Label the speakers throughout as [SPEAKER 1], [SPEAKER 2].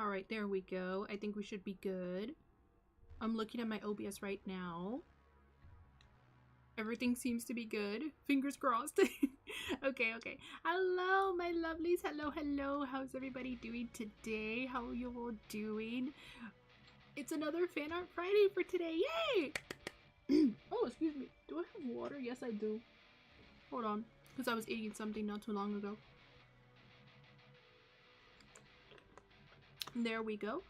[SPEAKER 1] Alright, there we go. I think we should be good. I'm looking at my OBS right now. Everything seems to be good. Fingers crossed. Okay. Hello, my lovelies. Hello. How's everybody doing today? How are you all doing? It's another Fan Art Friday for today. Yay! Oh, excuse me. Do I have water? Yes, I do. Hold on. Because I was eating something not too long ago. There we go.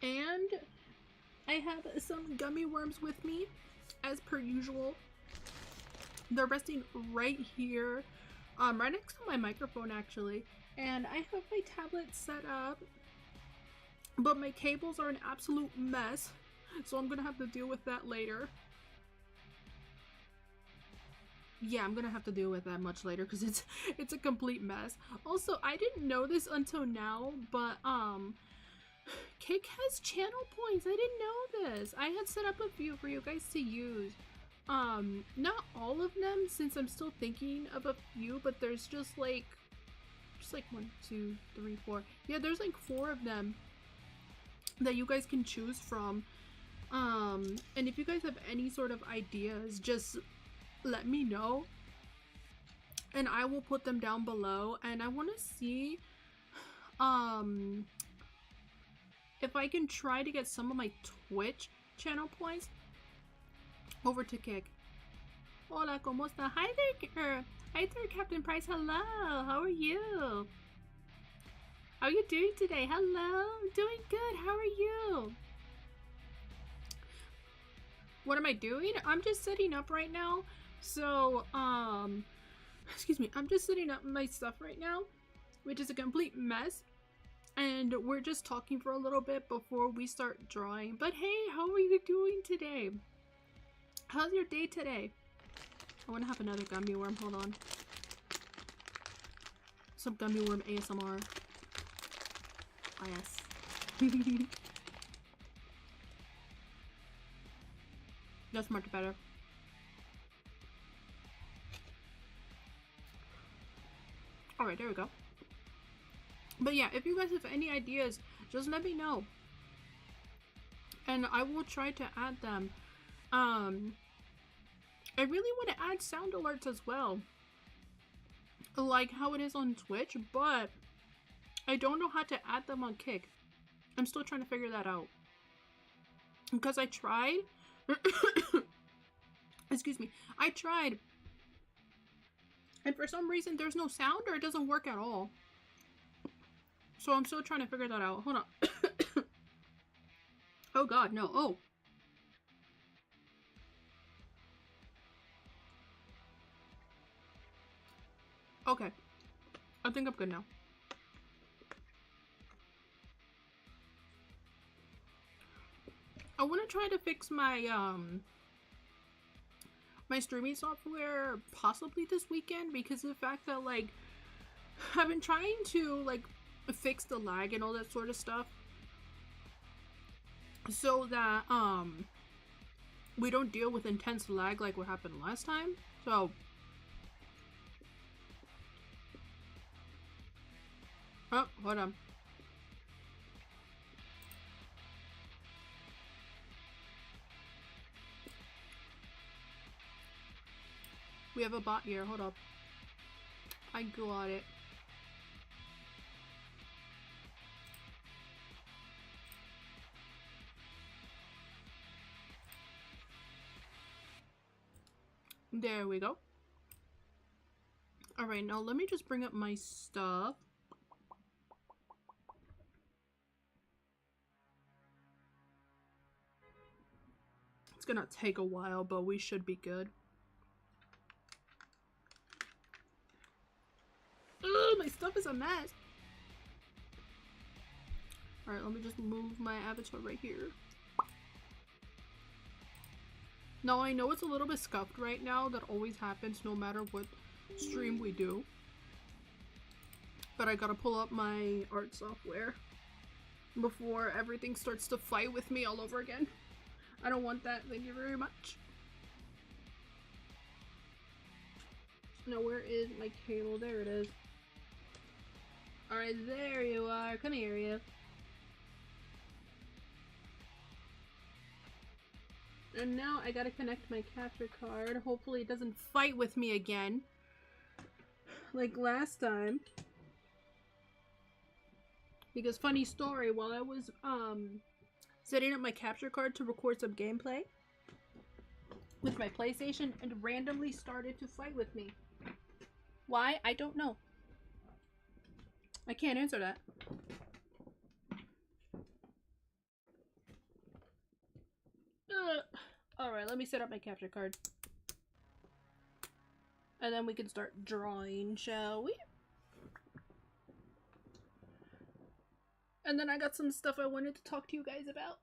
[SPEAKER 1] And I have some gummy worms with me, as per usual. They're resting right here, right next to my microphone actually. And I have my tablet set up, but my cables are an absolute mess, so I'm gonna have to deal with that later. Yeah, I'm gonna have to deal with that much later because it's a complete mess. Also, I didn't know this until now, but Cake has channel points. I didn't know this. I had set up a few for you guys to use. Not all of them, since I'm still thinking of a few, but there's just like 1, 2, 3, 4. Yeah, there's like 4 of them that you guys can choose from. And if you guys have any sort of ideas, just let me know and I will put them down below. And I want to see if I can try to get some of my Twitch channel points over to Kick. Hola, ¿cómo está? Hi there, Captain Price. Hello, how are you? How are you doing today? Hello, I'm doing good. How are you? What am I doing? I'm just setting up right now. So, excuse me. I'm just setting up my stuff right now, which is a complete mess. And we're just talking for a little bit before we start drawing. But hey, how are you doing today? How's your day today? I want to have another gummy worm. Hold on. Some gummy worm ASMR. Ah, yes. That's much better. Alright, there we go. But yeah, if you guys have any ideas, just let me know. And I will try to add them. I really want to add sound alerts as well, like how it is on Twitch, but I don't know how to add them on Kick. I'm still trying to figure that out. Because I tried. Excuse me. I tried. And for some reason there's no sound or it doesn't work at all. So I'm still trying to figure that out. Hold on. Oh god, no. Oh. Okay. I think I'm good now. I want to try to fix my my streaming software possibly this weekend, because of the fact that like I've been trying to like fix the lag and all that sort of stuff so that we don't deal with intense lag like what happened last time. So oh, hold on. We have a bot here. Hold up. I got it. There we go. Alright, now let me just bring up my stuff. It's gonna take a while, but we should be good. Ugh, my stuff is a mess. Alright, let me just move my avatar right here. Now, I know it's a little bit scuffed right now. That always happens no matter what stream we do. But I gotta pull up my art software before everything starts to fight with me all over again. I don't want that. Thank you very much. Now, where is my cable? There it is. Alright, there you are. Come here, you. And now I gotta connect my capture card. Hopefully it doesn't fight with me again. Like last time. Because funny story, while I was setting up my capture card to record some gameplay with my PlayStation, it randomly started to fight with me. Why? I don't know. I can't answer that. Alright, let me set up my capture card. And then we can start drawing, shall we? And then I got some stuff I wanted to talk to you guys about.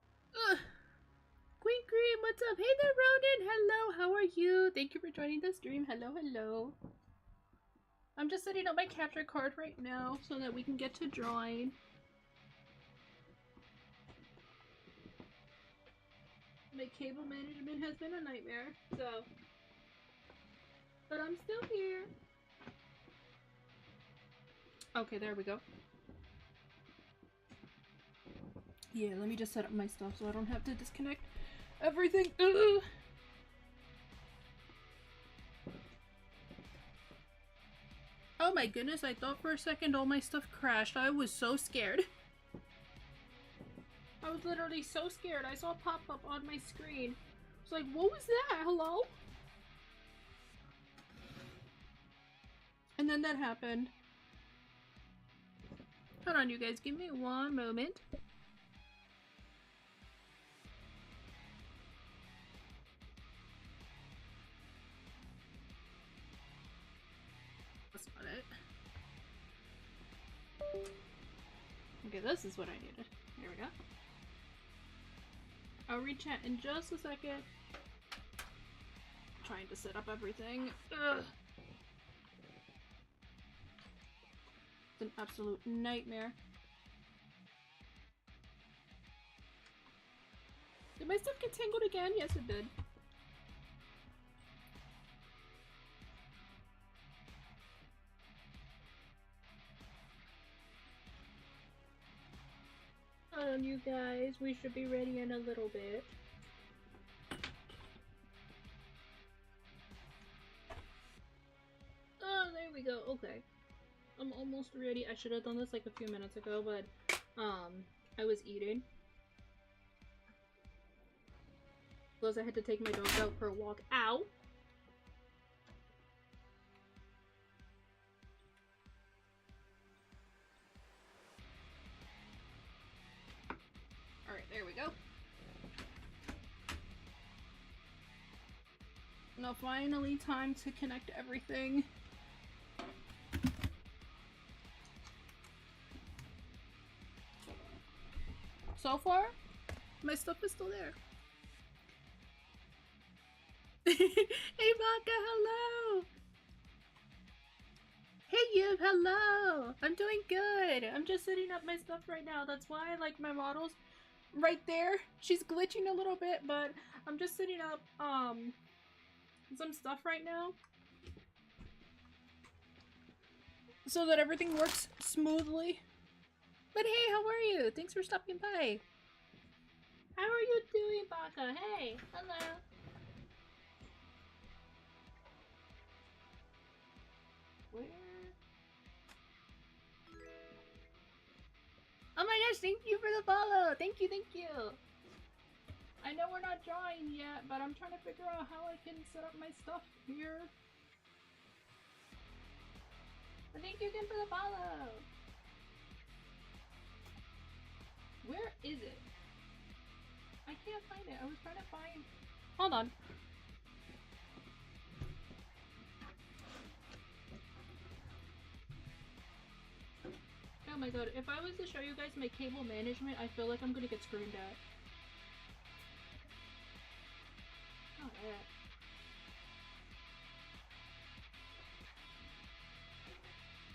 [SPEAKER 1] Queen Cream, what's up? Hey there, Ronan! Hello, how are you? Thank you for joining the stream. Hello, hello. I'm just setting up my capture card right now so that we can get to drawing. My cable management has been a nightmare, so... But I'm still here. Okay, there we go. Yeah, let me just set up my stuff so I don't have to disconnect everything. Ugh. Oh my goodness, I thought for a second all my stuff crashed. I was so scared. I was literally so scared. I saw a pop-up on my screen. It's like, what was that? Hello? And then that happened. Hold on, you guys. Give me one moment. That's not it. Okay, this is what I needed. There we go. I'll re-chat in just a second. Trying to set up everything. Ugh. It's an absolute nightmare. Did my stuff get tangled again? Yes, it did. Hold on, you guys. We should be ready in a little bit. Oh, there we go. Okay. I'm almost ready. I should have done this like a few minutes ago, but I was eating. Plus I had to take my dog out for a walk. Ow! Alright, there we go. Now finally time to connect everything. So far, my stuff is still there. Hey Baka, hello! Hey Yub, hello! I'm doing good! I'm just setting up my stuff right now. That's why I like my models right there. She's glitching a little bit, but I'm just setting up some stuff right now so that everything works smoothly. But hey, how are you? Thanks for stopping by. How are you doing, Baka? Hey, hello. Where? Oh my gosh, thank you for the follow. Thank you, thank you. I know we're not drawing yet, but I'm trying to figure out how I can set up my stuff here. But thank you again for the follow. Where is it? I can't find it. I was trying to find... Hold on. Oh my god, if I was to show you guys my cable management, I feel like I'm gonna get screamed at. Oh, yeah.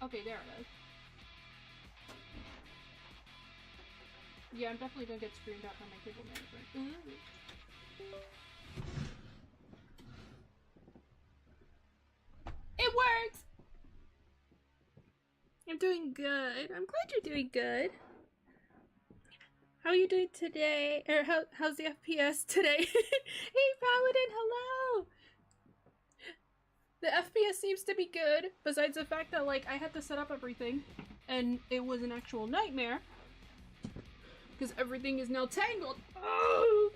[SPEAKER 1] Okay, there it is. Yeah, I'm definitely gonna get screamed at by my cable management. Ooh. It works! I'm doing good. I'm glad you're doing good. How are you doing today? Or how's the FPS today? Hey, Paladin, hello! The FPS seems to be good, besides the fact that, like, I had to set up everything, and it was an actual nightmare. Because everything is now tangled. Oh!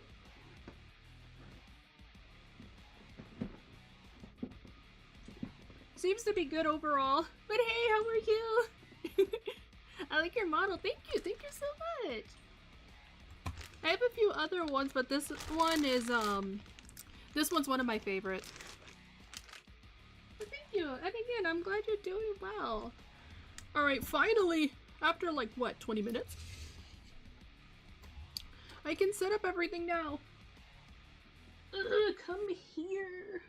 [SPEAKER 1] Seems to be good overall. But hey, how are you? I like your model. Thank you so much. I have a few other ones, but this one is, this one's one of my favorites. But thank you, and again, I'm glad you're doing well. Alright, finally, after like, what, 20 minutes? I can set up everything now. Come here.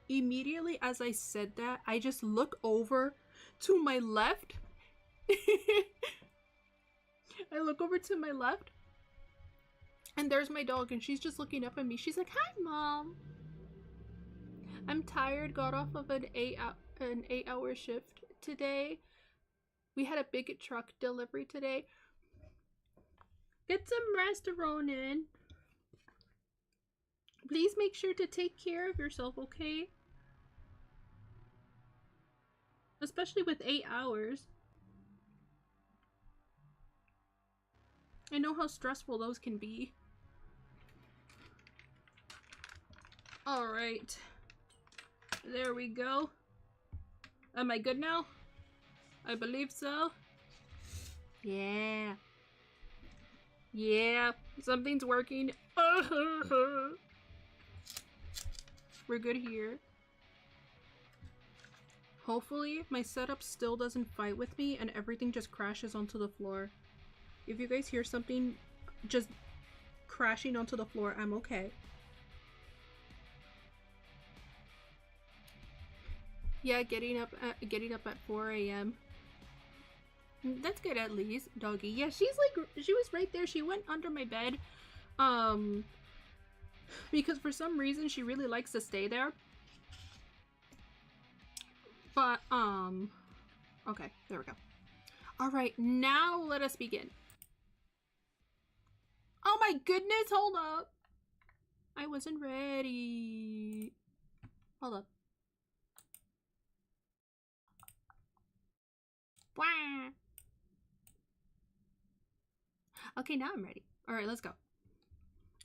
[SPEAKER 1] Immediately as I said that, I just look over to my left. I look over to my left, and there's my dog, and she's just looking up at me. She's like, "Hi, Mom. I'm tired. Got off of an 8-hour shift today. We had a big truck delivery today. Get some rest, Ronan. Please make sure to take care of yourself, okay? Especially with 8 hours. I know how stressful those can be." Alright. There we go. Am I good now? I believe so. Yeah. Yeah. Something's working. We're good here. Hopefully my setup still doesn't fight with me and everything just crashes onto the floor. If you guys hear something just crashing onto the floor, I'm okay. Yeah, getting up at 4 a.m. That's good at least, doggy. Yeah, she was right there. She went under my bed. Because for some reason she really likes to stay there. But, okay, there we go. Alright, now let us begin. Oh my goodness, hold up. I wasn't ready. Hold up. Wah. Okay, now I'm ready. Alright, let's go.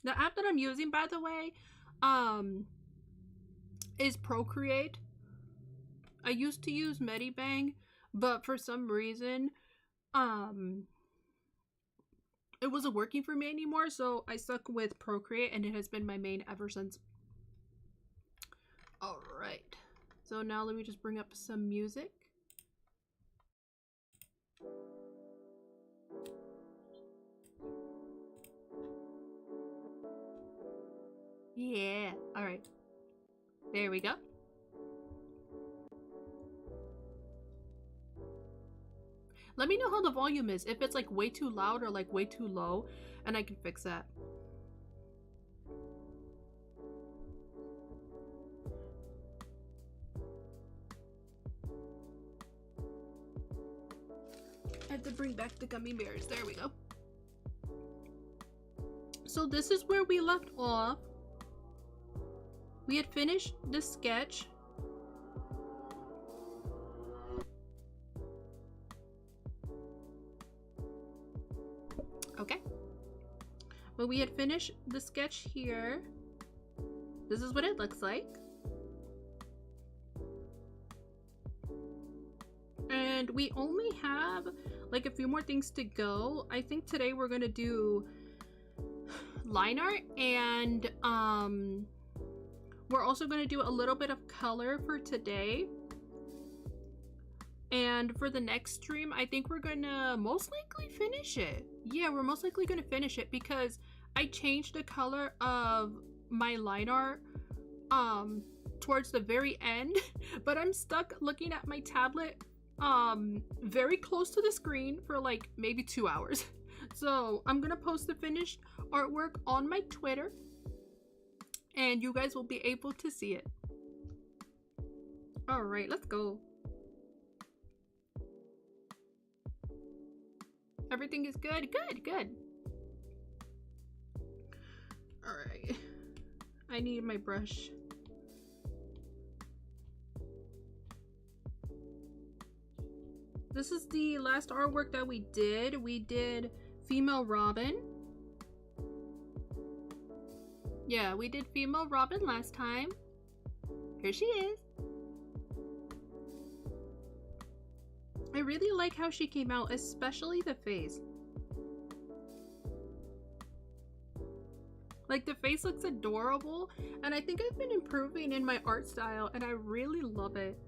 [SPEAKER 1] The app that I'm using, by the way, is Procreate. I used to use Medibang, but for some reason, it wasn't working for me anymore, so I stuck with Procreate, and it has been my main ever since. Alright, so now let me just bring up some music. Yeah, alright. There we go. Let me know how the volume is, if it's like way too loud or like way too low, and I can fix that. I have to bring back the gummy bears. There we go. So this is where we left off. We had finished the sketch. Okay. But we had finished the sketch here. This is what it looks like. And we only have like a few more things to go. I think today we're gonna do line art, and we're also gonna do a little bit of color for today. And for the next stream, I think we're gonna most likely finish it. Yeah, we're most likely gonna finish it because I changed the color of my line art towards the very end, but I'm stuck looking at my tablet very close to the screen for like maybe 2 hours. So I'm gonna post the finished artwork on my Twitter, and you guys will be able to see it. All right, let's go. Everything is good? Good. Alright. I need my brush. This is the last artwork that we did. We did Female Robin. Yeah, we did Female Robin last time. Here she is. I really like how she came out, especially the face. Like, the face looks adorable, and I think I've been improving in my art style, and I really love it.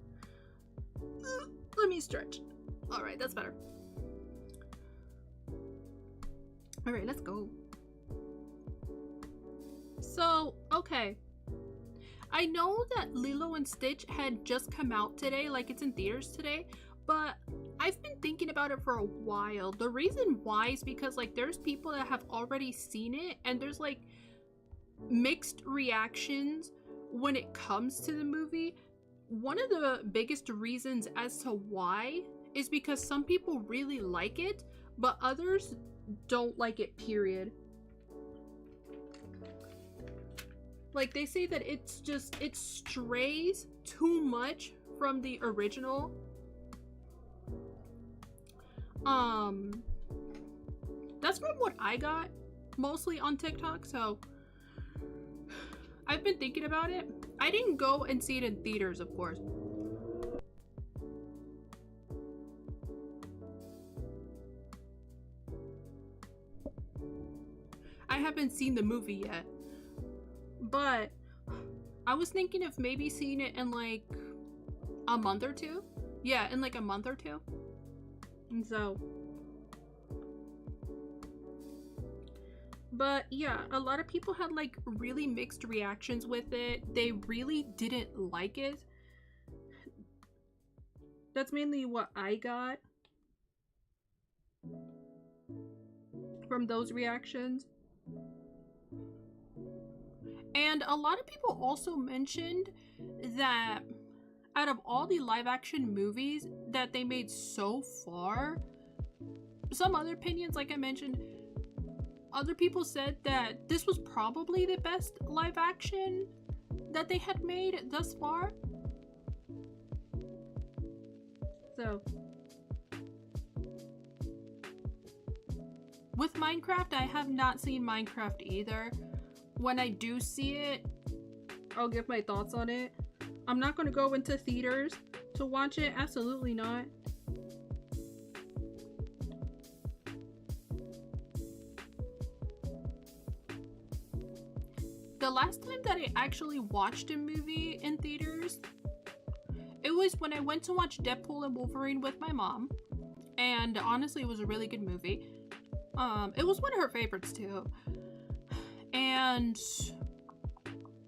[SPEAKER 1] Let me stretch. Alright, that's better. Alright, let's go. So, okay. I know that Lilo and Stitch had just come out today, like it's in theaters today, but I've been thinking about it for a while. The reason why is because, like, there's people that have already seen it, and there's, like, mixed reactions when it comes to the movie. One of the biggest reasons as to why is because some people really like it, but others don't like it, period. Like, they say that it strays too much from the original. That's from what I got mostly on TikTok, so I've been thinking about it. I didn't go and see it in theaters, of course. I haven't seen the movie yet, but I was thinking of maybe seeing it in like a month or two. Yeah, in like a month or two. And so, but yeah, a lot of people had like really mixed reactions with it. They really didn't like it. That's mainly what I got from those reactions. And a lot of people also mentioned that out of all the live action movies that they made so far, some other opinions, like I mentioned, other people said that this was probably the best live action that they had made thus far. So, with Minecraft, I have not seen Minecraft either. When I do see it, I'll give my thoughts on it. I'm not going to go into theaters to watch it. Absolutely not. The last time that I actually watched a movie in theaters, it was when I went to watch Deadpool and Wolverine with my mom. And honestly, it was a really good movie. It was one of her favorites too. And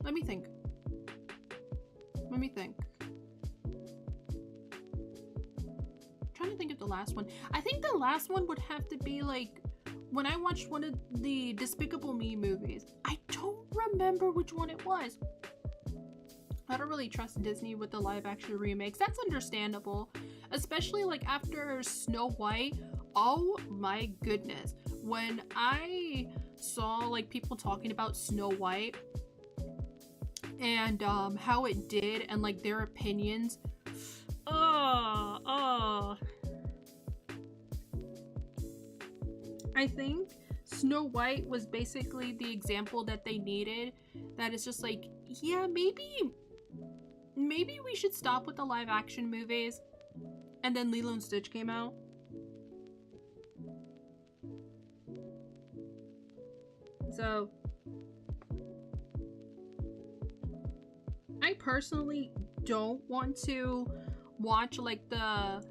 [SPEAKER 1] let me think. I'm trying to think of the last one. I think the last one would have to be like when I watched one of the Despicable Me movies. I don't remember which one it was. I don't really trust Disney with the live action remakes. That's understandable. Especially like after Snow White. Oh my goodness. When I saw like people talking about Snow White and how it did and like their opinions, I think Snow White was basically the example that they needed. That is just like, yeah, maybe we should stop with the live action movies. And then Lilo and Stitch came out. So, I personally don't want to watch like the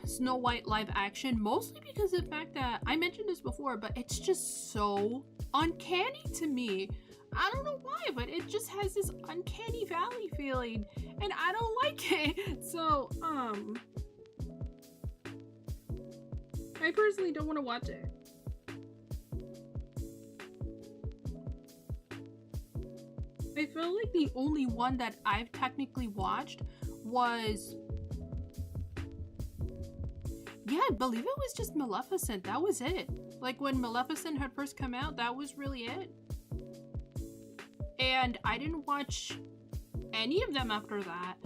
[SPEAKER 1] Snow White live action, mostly because of the fact that I mentioned this before, but it's just so uncanny to me. I don't know why, but it just has this uncanny valley feeling, and I don't like it. So, I personally don't want to watch it. I feel like the only one that I've technically watched was Yeah, I believe it was just Maleficent. That was it. Like when Maleficent had first come out, that was really it. And I didn't watch any of them after that,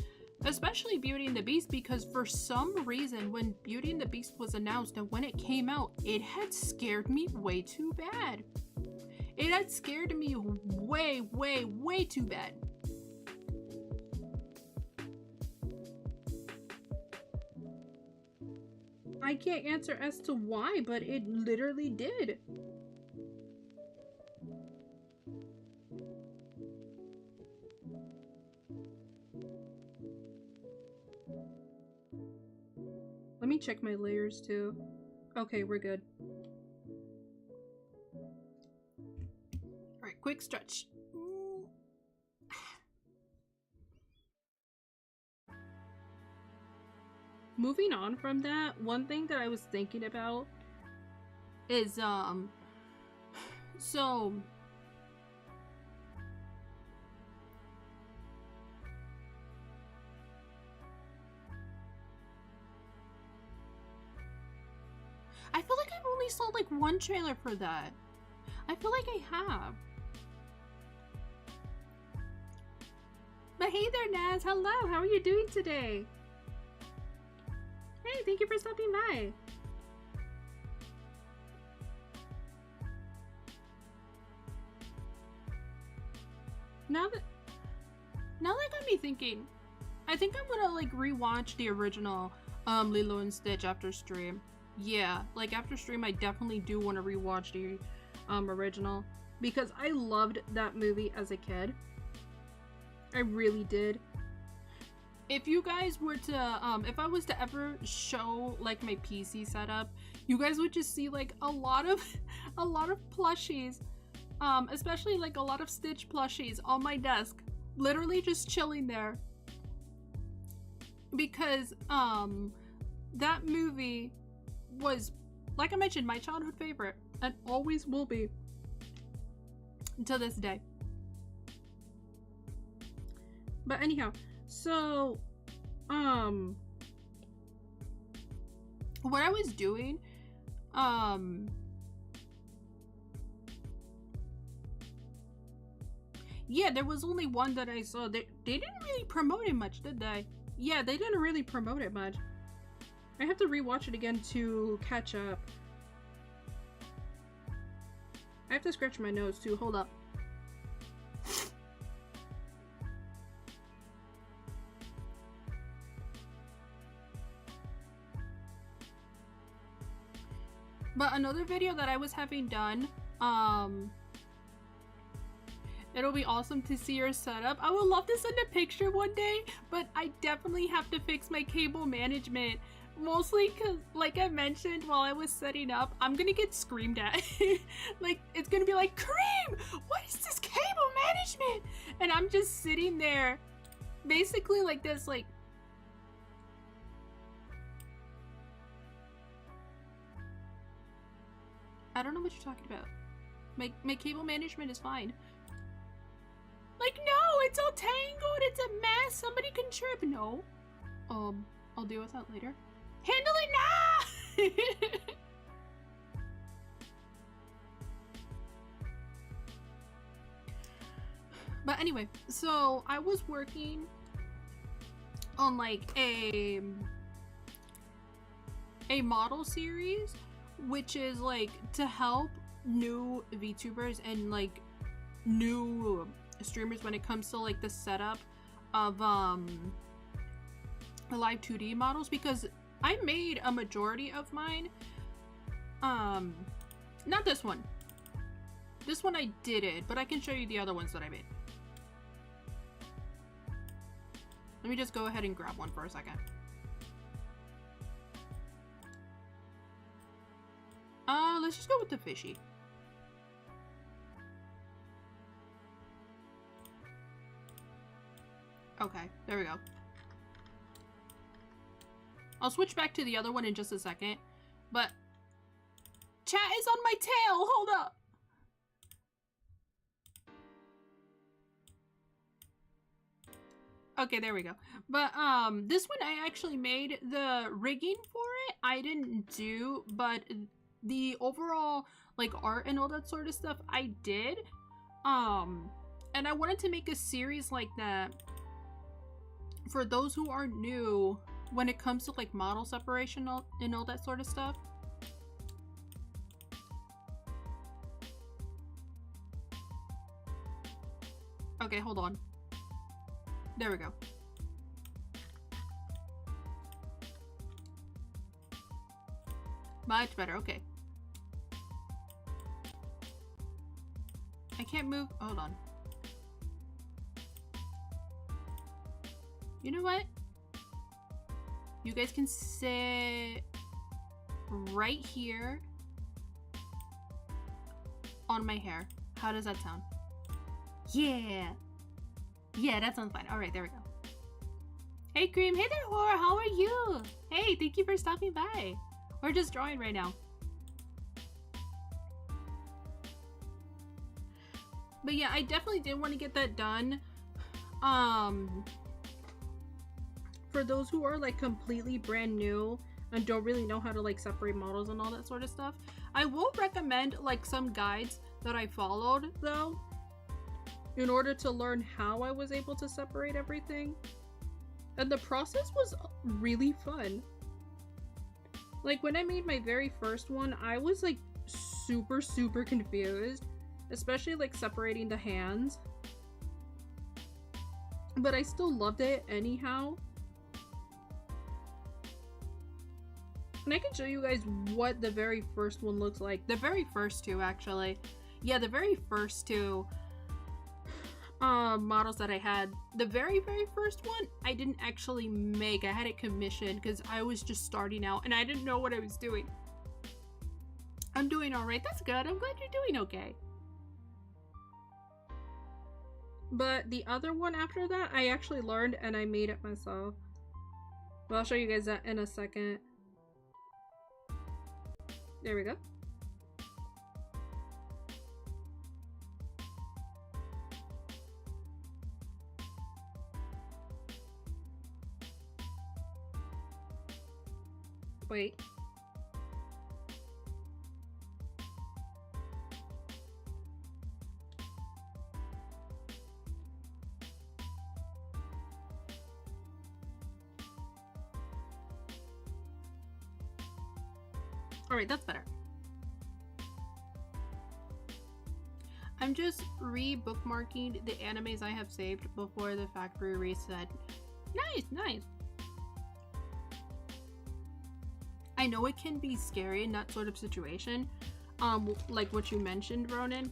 [SPEAKER 1] especially Beauty and the Beast, because for some reason when Beauty and the Beast was announced and when it came out, it had scared me way too bad. It had scared me way too bad. I can't answer as to why, but it literally did. Let me check my layers too. Okay, we're good. Alright, quick stretch. Moving on from that, one thing that I was thinking about is, so I feel like I've only saw like one trailer for that. I feel like I have. But hey there, Naz. Hello. How are you doing today? Hey, thank you for stopping by. Now that got me thinking. I think I'm gonna like rewatch the original Lilo and Stitch after stream. Yeah, like after stream I definitely do want to rewatch the original because I loved that movie as a kid. I really did. If you guys were to if I was to ever show like my PC setup, you guys would just see like a lot of plushies, especially like a lot of Stitch plushies on my desk, literally just chilling there, because that movie was, like I mentioned, my childhood favorite and always will be to this day. But anyhow, so what I was doing, yeah, there was only one that I saw. They didn't really promote it much, did they? Yeah, they didn't really promote it much. I have to rewatch it again to catch up. I have to scratch my nose too. Hold up. But another video that I was having done, it'll be awesome to see your setup. I would love to send a picture one day, but I definitely have to fix my cable management. Mostly because, like I mentioned while I was setting up, I'm gonna get screamed at. Like, it's gonna be like, Kareem, what is this cable management? And I'm just sitting there, basically like this, like... I don't know what you're talking about. My cable management is fine. Like, no, it's all tangled, it's a mess, somebody can trip. No. I'll deal with that later. Handle it now! But anyway, so I was working on like a model series, which is like to help new VTubers and like new streamers when it comes to like the setup of live 2D models, because I made a majority of mine. Not this one. This one I didn't, but I can show you the other ones that I made. Let me just go ahead and grab one for a second. Let's just go with the fishy. Okay, there we go. I'll switch back to the other one in just a second, but chat is on my tail. Hold up. Okay, there we go. But this one I actually made the rigging for it, I didn't do, but the overall, like, art and all that sort of stuff, I did. And I wanted to make a series like that for those who are new when it comes to, like, model separation and all that sort of stuff. Okay, hold on. There we go. Much better, okay. I can't move. Hold on. You know what? You guys can sit right here on my hair. How does that sound? Yeah. Yeah, that sounds fine. Alright, there we go. Hey, Cream. Hey there, Horror. How are you? Hey, thank you for stopping by. We're just drawing right now. But yeah, I definitely did want to get that done. For those who are like completely brand new and don't really know how to like separate models and all that sort of stuff, I will recommend like some guides that I followed though, in order to learn how I was able to separate everything. And the process was really fun. Like when I made my very first one, I was like super confused, especially like separating the hands. But I still loved it anyhow. And I can show you guys what the very first one looks like. The very first two, actually. Yeah, the very first two models that I had. The very first one, I didn't actually make. I had it commissioned because I was just starting out and I didn't know what I was doing. I'm doing alright. That's good. I'm glad you're doing okay. But the other one after that, I actually learned and I made it myself. Well, I'll show you guys that in a second. There we go. Wait. Alright, that's better. I'm just re-bookmarking the animes I have saved before the factory reset. Nice, nice. I know it can be scary in that sort of situation, like what you mentioned, Ronan.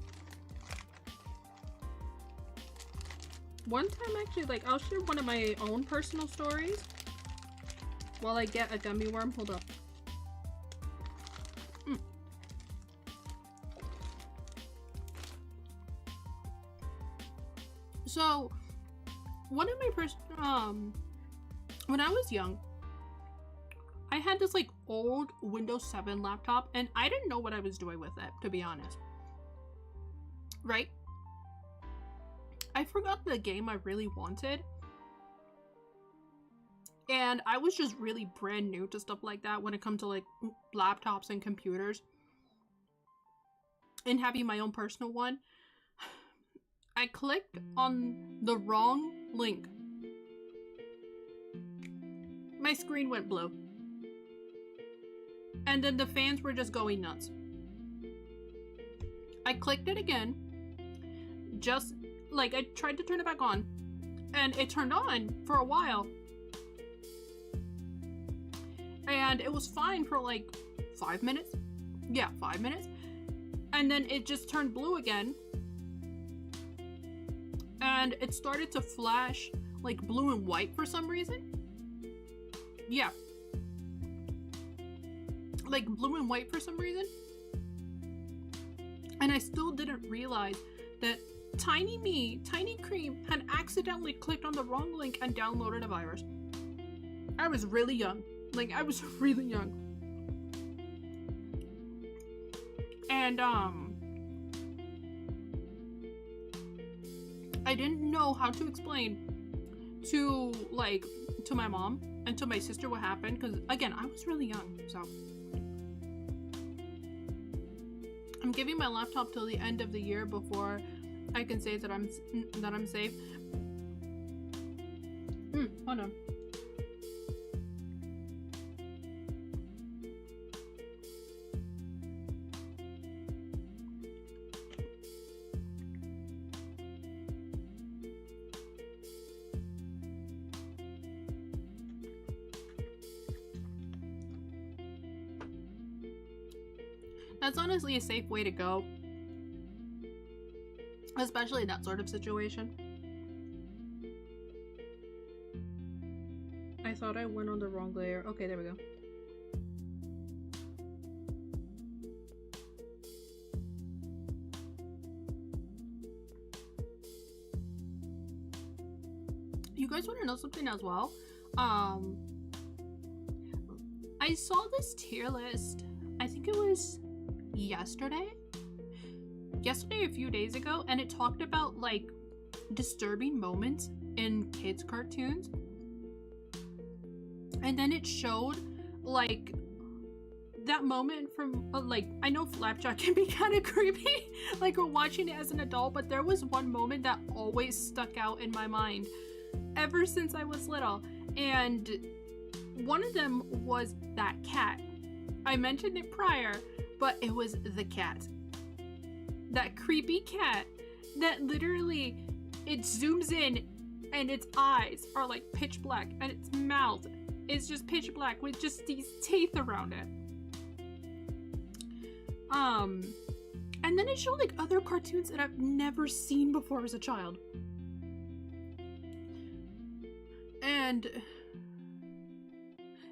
[SPEAKER 1] One time, actually, like, I'll share one of my own personal stories while I get a gummy worm. Hold up. So, one of my first, when I was young, I had this like old Windows 7 laptop and I didn't know what I was doing with it, to be honest. Right? I forgot the game I really wanted. And I was just really brand new to stuff like that when it comes to like laptops and computers. And having my own personal one. I clicked on the wrong link. My screen went blue. And then the fans were just going nuts. I clicked it again. Just like I tried to turn it back on. And it turned on for a while. And it was fine for like 5 minutes. Yeah, 5 minutes. And then it just turned blue again. And it started to flash like blue and white for some reason. Yeah. Like blue and white for some reason. And I still didn't realize that Tiny Cream had accidentally clicked on the wrong link and downloaded a virus. I was really young. Like, I was really young. And, I didn't know how to explain to my mom until my sister what happened, because again, I was really young, so I'm giving my laptop till the end of the year before I can say that I'm safe. Hold on. That's honestly a safe way to go, especially in that sort of situation. I thought I went on the wrong layer. Okay, there we go. You guys want to know something as well? I saw this tier list, I think it was yesterday a few days ago, and it talked about like disturbing moments in kids cartoons, and then it showed like that moment from like, I know Flapjack can be kind of creepy like we're watching it as an adult, but there was one moment that always stuck out in my mind ever since I was little, and one of them was that cat. I mentioned it prior, but it was the cat. That creepy cat that literally, it zooms in and its eyes are like pitch black and its mouth is just pitch black with just these teeth around it. And then it showed like other cartoons that I've never seen before as a child. And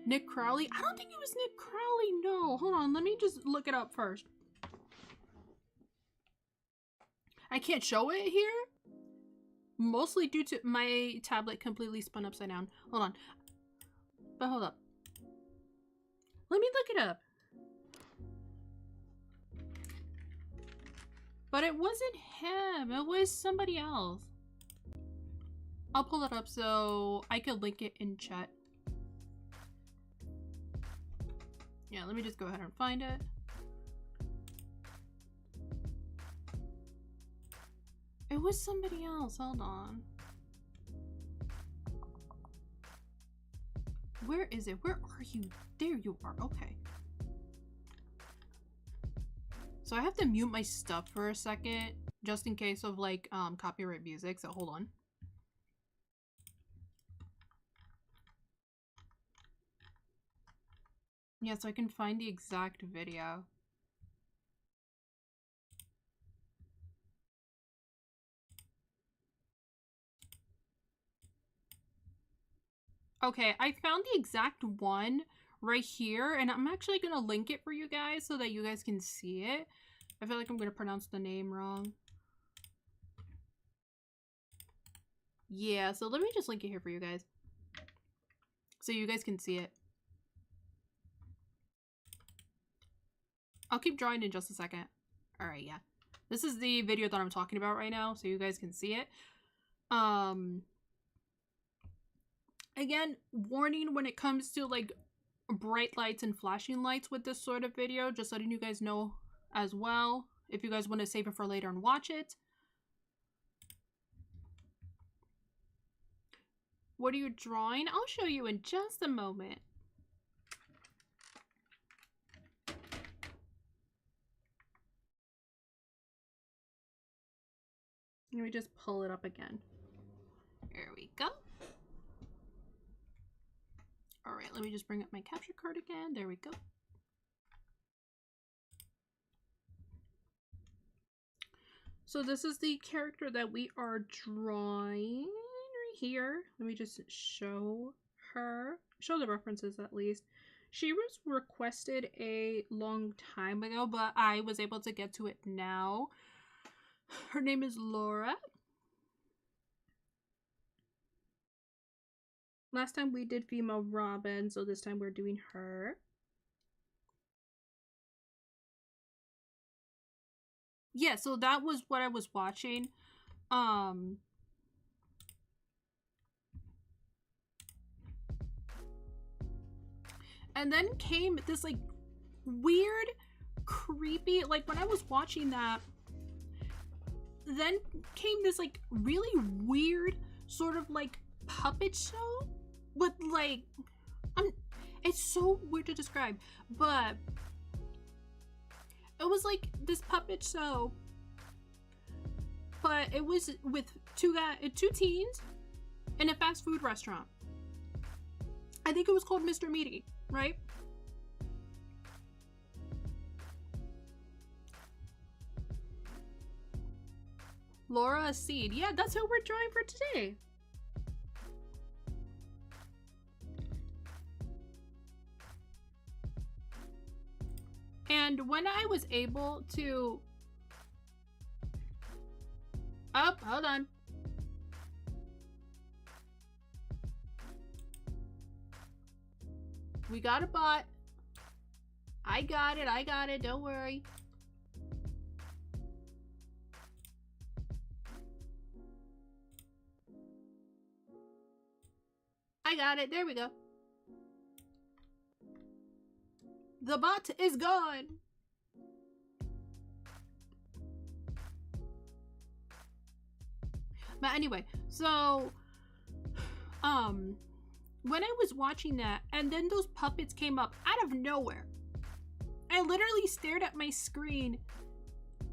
[SPEAKER 1] Nick Crowley? I don't think it was Nick Crowley, no. Hold on, let me just look it up first. I can't show it here, mostly due to my tablet completely spun upside down. Hold on. But hold up. Let me look it up. But it wasn't him, it was somebody else. I'll pull it up so I could link it in chat. Yeah, let me just go ahead and find it. It was somebody else, hold on. Where is it? Where are you? There you are, okay. So I have to mute my stuff for a second, just in case of like copyright music, so hold on. Yeah, so I can find the exact video. Okay, I found the exact one right here, and I'm actually gonna link it for you guys so that you guys can see it. I feel like I'm gonna pronounce the name wrong. Yeah, so let me just link it here for you guys so you guys can see it. I'll keep drawing in just a second. Alright, yeah. This is the video that I'm talking about right now, so you guys can see it. Again, warning when it comes to like bright lights and flashing lights with this sort of video, just letting you guys know as well, if you guys want to save it for later and watch it. What are you drawing? I'll show you in just a moment. Let me just pull it up again. There we go. Alright, let me just bring up my capture card again. There we go. So this is the character that we are drawing right here. Let me just show the references at least. She was requested a long time ago, but I was able to get to it now. Her name is Laura. Last time we did female Robin, so this time we're doing her. Yeah, so that was what I was watching. And then came this like weird, creepy, like when I was watching that, then came this like really weird sort of like puppet show with like, it's so weird to describe, but it was like this puppet show, but it was with two teens in a fast food restaurant. I think it was called Mr. Meaty, right? Arseid. Yeah, that's who we're drawing for today. And when I was able to... Oh, hold on. We got a bot. I got it, don't worry. I got it, there we go. The bot is gone. But anyway, so when I was watching that and then those puppets came up out of nowhere, I literally stared at my screen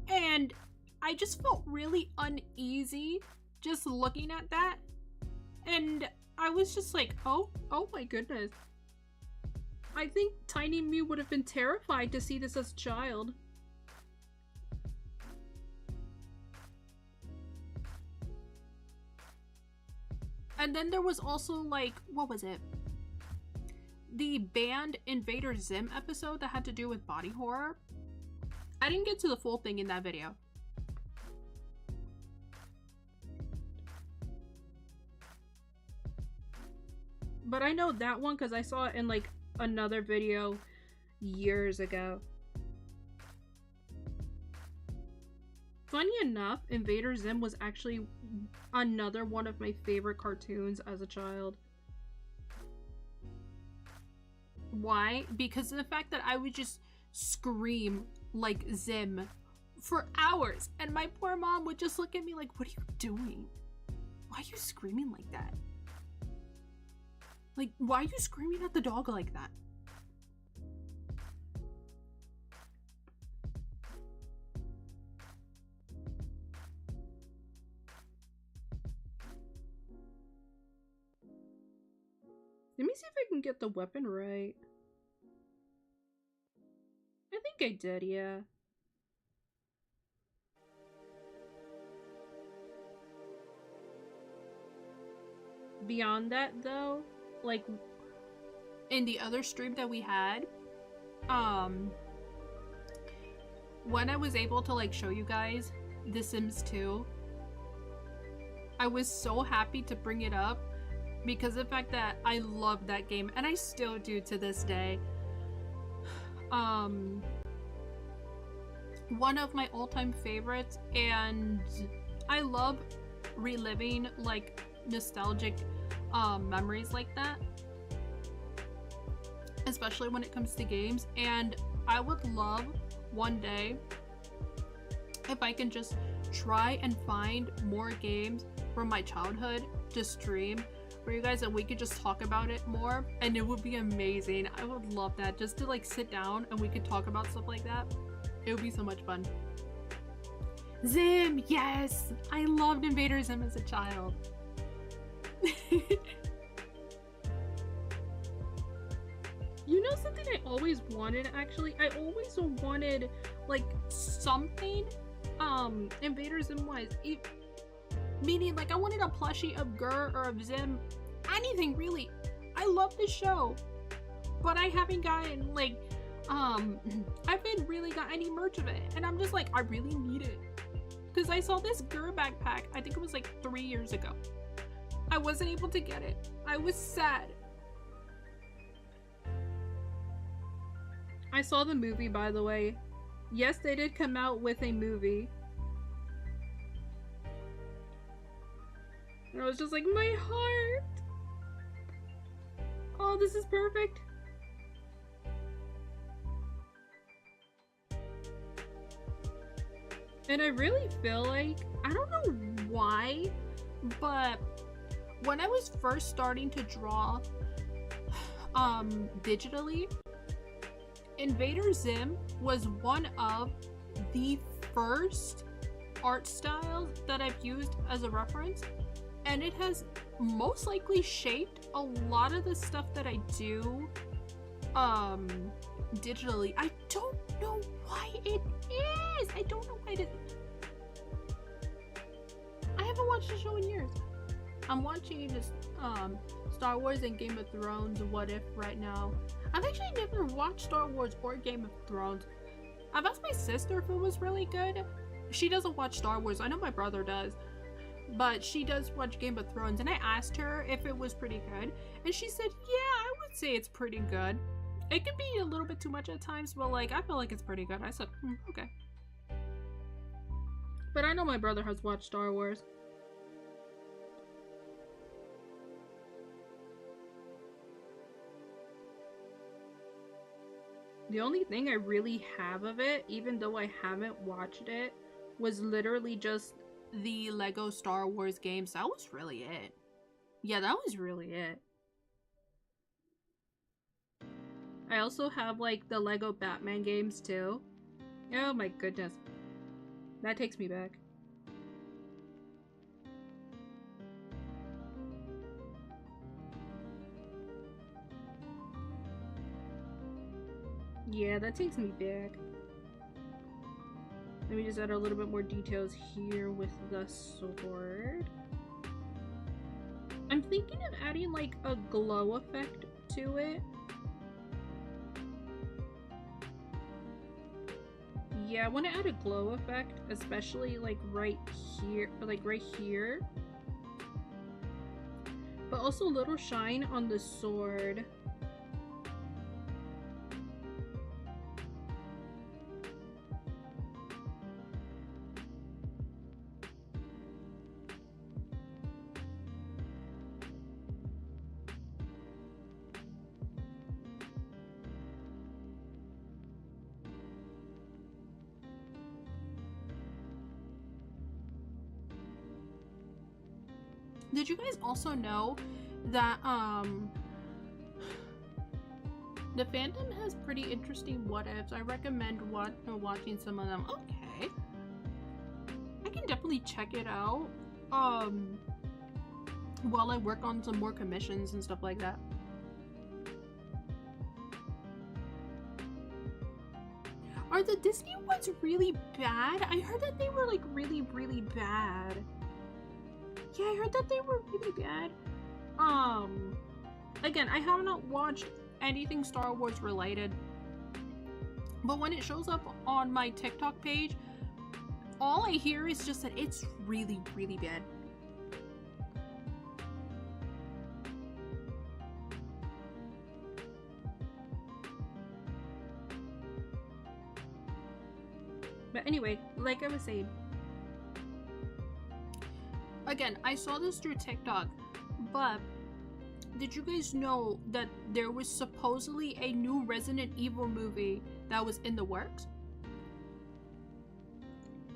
[SPEAKER 1] and I just felt really uneasy just looking at that. And I was just like, oh my goodness. I think Tiny Mew would have been terrified to see this as a child. And then there was also like, what was it? The banned Invader Zim episode that had to do with body horror. I didn't get to the full thing in that video. But I know that one because I saw it in like another video years ago. Funny enough, Invader Zim was actually another one of my favorite cartoons as a child. Why? Because of the fact that I would just scream like Zim for hours and my poor mom would just look at me like, what are you doing? Why are you screaming like that? Like, why are you screaming at the dog like that? Let me see if I can get the weapon right. I think I did, yeah. Beyond that, though, like, in the other stream that we had, when I was able to, like, show you guys The Sims 2, I was so happy to bring it up because of the fact that I love that game, and I still do to this day. One of my all-time favorites, and I love reliving, like, nostalgic memories like that, especially when it comes to games. And I would love one day if I can just try and find more games from my childhood to stream for you guys and we could just talk about it more, and it would be amazing. I would love that, just to like sit down and we could talk about stuff like that. It would be so much fun. Zim, yes! I loved Invader Zim as a child. You know something I always wanted, actually? I always wanted, like, something, Invader Zim-wise. Meaning, like, I wanted a plushie of Gur or of Zim. Anything, really. I love the show. But I haven't gotten, like, I haven't really got any merch of it. And I'm just like, I really need it. Because I saw this Gur backpack, I think it was, like, 3 years ago. I wasn't able to get it. I was sad. I saw the movie, by the way. Yes, they did come out with a movie. And I was just like, my heart! Oh, this is perfect. And I really feel like, I don't know why, but when I was first starting to draw digitally, Invader Zim was one of the first art styles that I've used as a reference, and it has most likely shaped a lot of the stuff that I do digitally. I don't know why it is. I don't know why it is. I haven't watched the show in years. I'm watching this Star Wars and Game of Thrones What If right now. I've actually never watched Star Wars or Game of Thrones. I've asked my sister if it was really good. She doesn't watch Star Wars. I know my brother does, but she does watch Game of Thrones, and I asked her if it was pretty good, and she said, yeah, I would say it's pretty good. It can be a little bit too much at times, but like, I feel like it's pretty good. I said, okay. But I know my brother has watched Star Wars. The only thing I really have of it, even though I haven't watched it, was literally just the Lego Star Wars games. That was really it. Yeah, that was really it. I also have like the Lego Batman games too. Oh my goodness. That takes me back. Yeah, that takes me back. Let me just add a little bit more details here with the sword. I'm thinking of adding like a glow effect to it. Yeah, I want to add a glow effect, especially like right here, but also a little shine on the sword. Did you guys also know that the fandom has pretty interesting what ifs? I recommend watching some of them. Okay, I can definitely check it out while I work on some more commissions and stuff like that. Are the Disney ones really bad? I heard that they were like really bad. Yeah, I heard that they were really bad. Again, I have not watched anything Star Wars related, but when it shows up on my TikTok page, all I hear is just that it's really bad. But anyway, like I was saying, again, I saw this through TikTok, but did you guys know that there was supposedly a new Resident Evil movie that was in the works?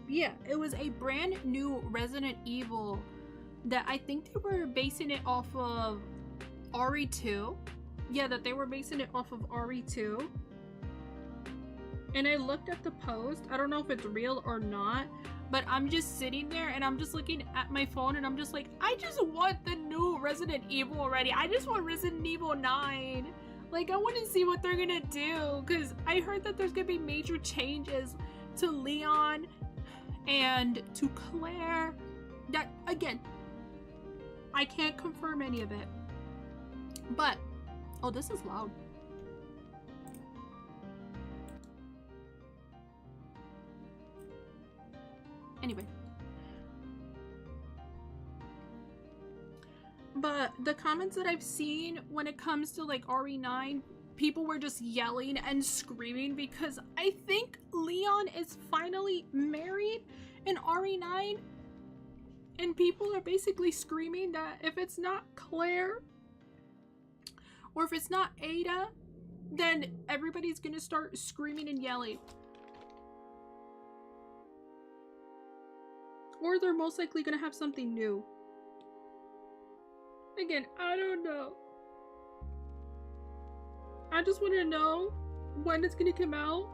[SPEAKER 1] Yeah, it was a brand new Resident Evil that I think they were basing it off of RE2. Yeah, that they were basing it off of RE2. And I looked at the post. I don't know if it's real or not, but I'm just sitting there and I'm just looking at my phone and I'm just like, I just want the new Resident Evil already. I just want Resident Evil 9. Like, I want to see what they're gonna do, because I heard that there's gonna be major changes to Leon and to Claire. That, again, I can't confirm any of it. But, oh, this is loud. Anyway. But the comments that I've seen when it comes to like RE9, people were just yelling and screaming because I think Leon is finally married in RE9, and people are basically screaming that if it's not Claire or if it's not Ada, then everybody's gonna start screaming and yelling. Or they're most likely gonna have something new. Again, I don't know. I just want to know when it's gonna come out,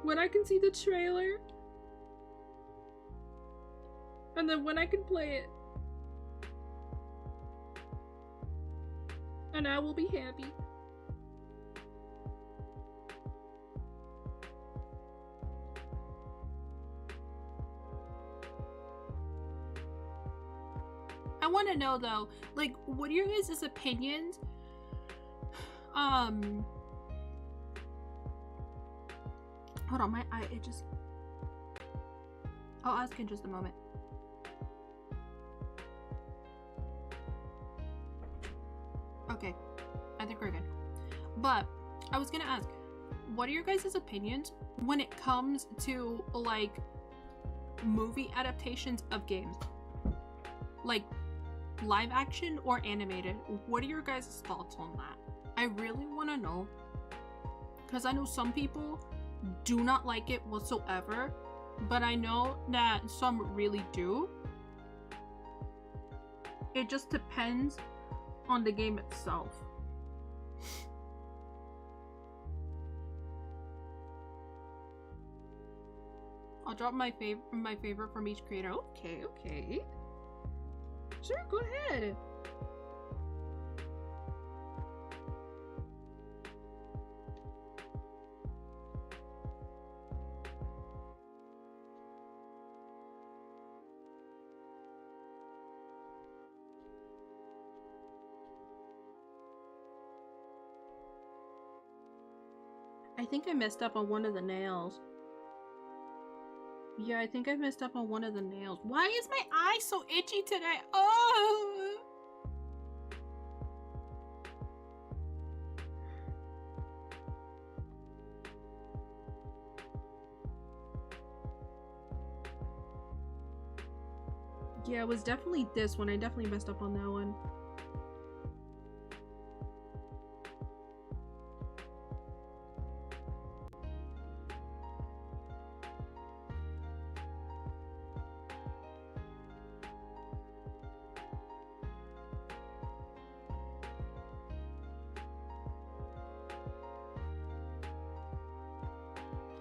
[SPEAKER 1] when I can see the trailer, and then when I can play it. And I will be happy. I want to know though, like, what are your guys' opinions? Hold on, it just... I'll ask in just a moment. Okay, I think we're good. But I was gonna ask, what are your guys' opinions when it comes to like movie adaptations of games? Like live action or animated? What are your guys' thoughts on that? I really want to know, because I know some people do not like it whatsoever, but I know that some really do. It just depends on the game itself. I'll drop my favorite from each creator. Okay. Sure, go ahead. I think I messed up on one of the nails. Yeah, I think I messed up on one of the nails. Why is my eye so itchy today? Oh! Yeah, it was definitely this one. I definitely messed up on that one.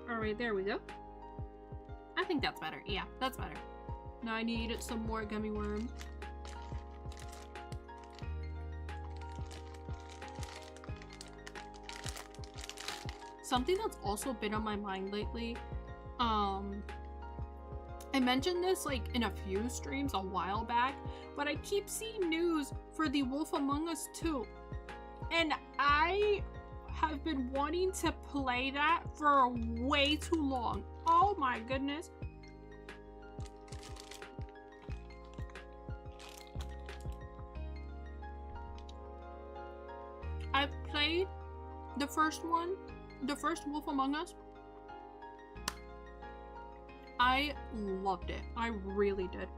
[SPEAKER 1] Alright, there we go. I think that's better. Yeah, that's better. Now I need some more gummy worms. Something that's also been on my mind lately, I mentioned this like in a few streams a while back, but I keep seeing news for The Wolf Among Us 2. And I have been wanting to play that for way too long. Oh my goodness. I've played the first one, the first Wolf Among Us. I loved it. I really did.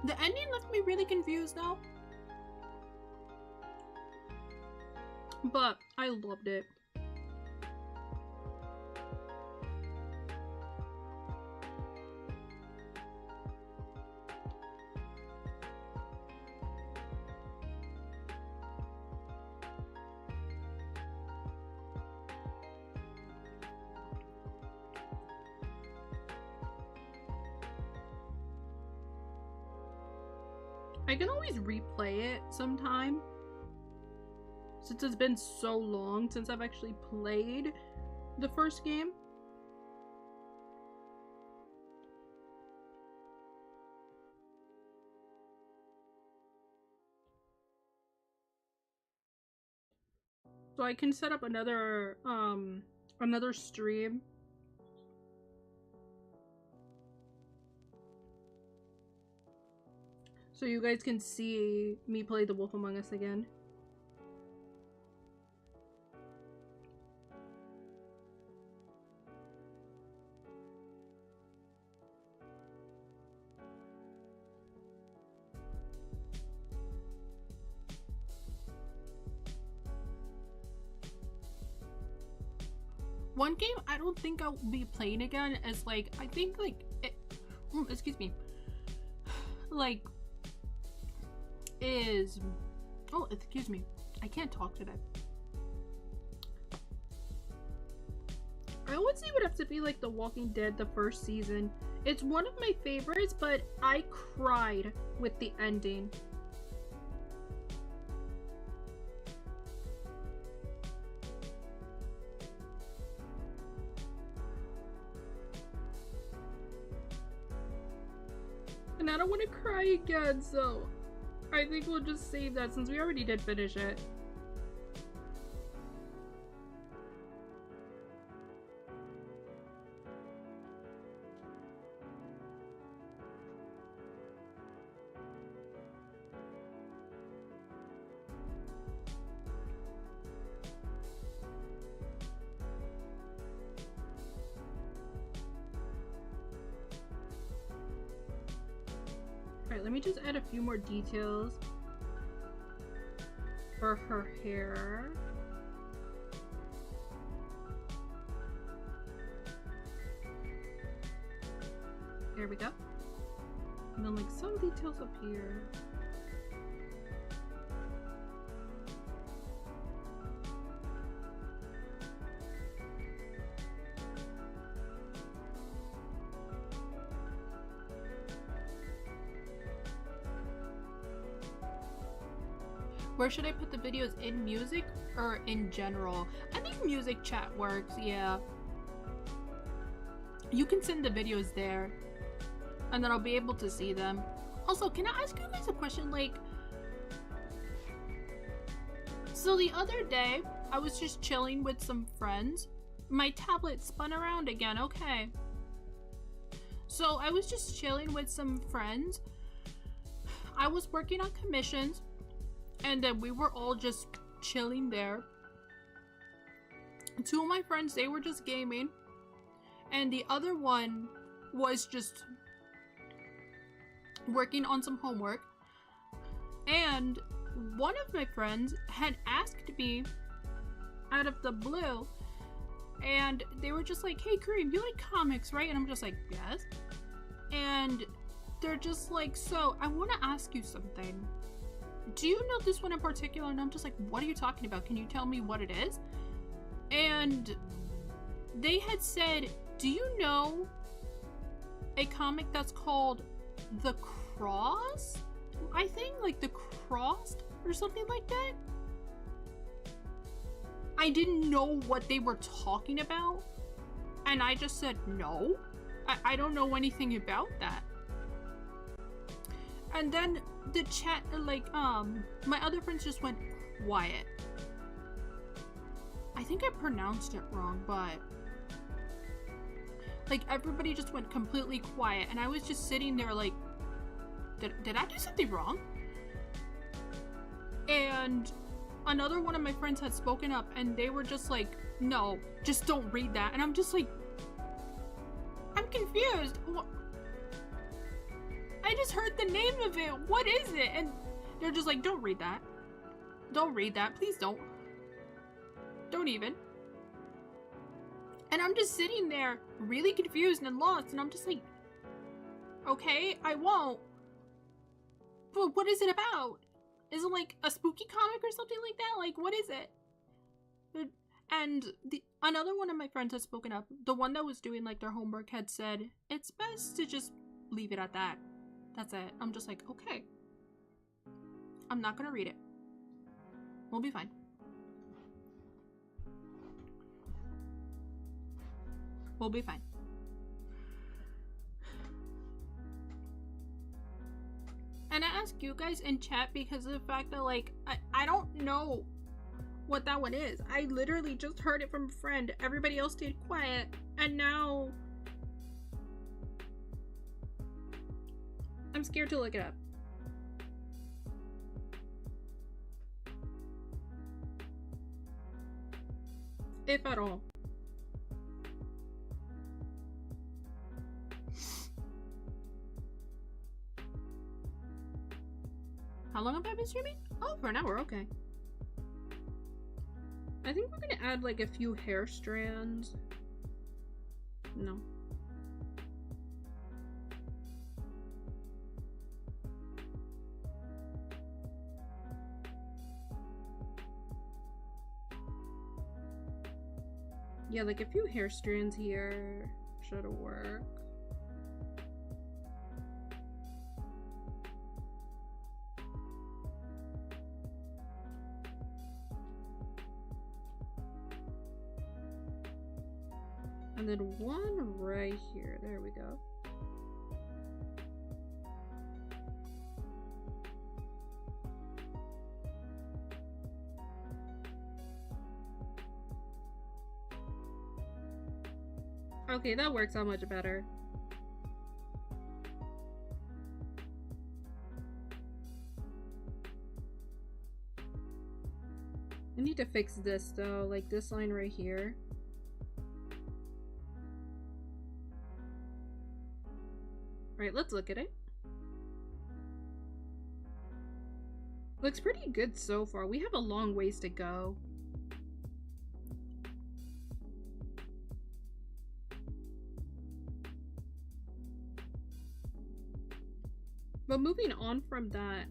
[SPEAKER 1] The ending left me really confused though. But I loved it. I can always replay it sometime, since it's been so long since I've actually played the first game. So I can set up another stream. So you guys can see me play The Wolf Among Us again. One game I don't think I'll be playing again is like, I think like excuse me, like, is, oh, excuse me, I can't talk today. I would say it would have to be like The Walking Dead, the first season. It's one of my favorites, but I cried with the ending. And I don't want to cry again, so I think we'll just save that since we already did finish it. Let me just add a few more details for her hair. There we go. And then like some details up here. Where should I put the videos? In music or in general? I think music chat works, yeah. You can send the videos there and then I'll be able to see them. Also, can I ask you guys a question? Like, so the other day I was just chilling with some friends. My tablet spun around again, okay. So I was just chilling with some friends. I was working on commissions. And then we were all just chilling there. Two of my friends, they were just gaming. And the other one was just working on some homework. And one of my friends had asked me out of the blue. And they were just like, hey Kareem, you like comics, right? And I'm just like, yes. And they're just like, so I want to ask you something. Do you know this one in particular? And I'm just like, what are you talking about? Can you tell me what it is? And they had said, do you know a comic that's called The Cross? I think like The Crossed or something like that. I didn't know what they were talking about. And I just said, no, I don't know anything about that. And then the chat, like, my other friends just went quiet. I think I pronounced it wrong, but like everybody just went completely quiet and I was just sitting there like, did I do something wrong? And another one of my friends had spoken up and they were just like, no, just don't read that. And I'm just like, I'm confused. I just heard the name of it. What is it? And they're just like, don't read that. Don't read that. Please don't. Don't even. And I'm just sitting there really confused and lost. And I'm just like, okay, I won't. But what is it about? Is it like a spooky comic or something like that? Like, what is it? And another one of my friends had spoken up. The one that was doing like their homework had said, it's best to just leave it at that. That's it. I'm just like, okay. I'm not gonna read it. We'll be fine. We'll be fine. And I ask you guys in chat because of the fact that like, I don't know what that one is. I literally just heard it from a friend. Everybody else stayed quiet. And now I'm scared to look it up. If at all. How long have I been streaming? Oh, for an hour, okay. I think we're gonna add like a few hair strands. No. Yeah, like a few hair strands here should work. And then one right here. There we go. Okay, that works out much better. I need to fix this though, like this line right here. Right, let's look at it. Looks pretty good so far. We have a long ways to go. But moving on from that,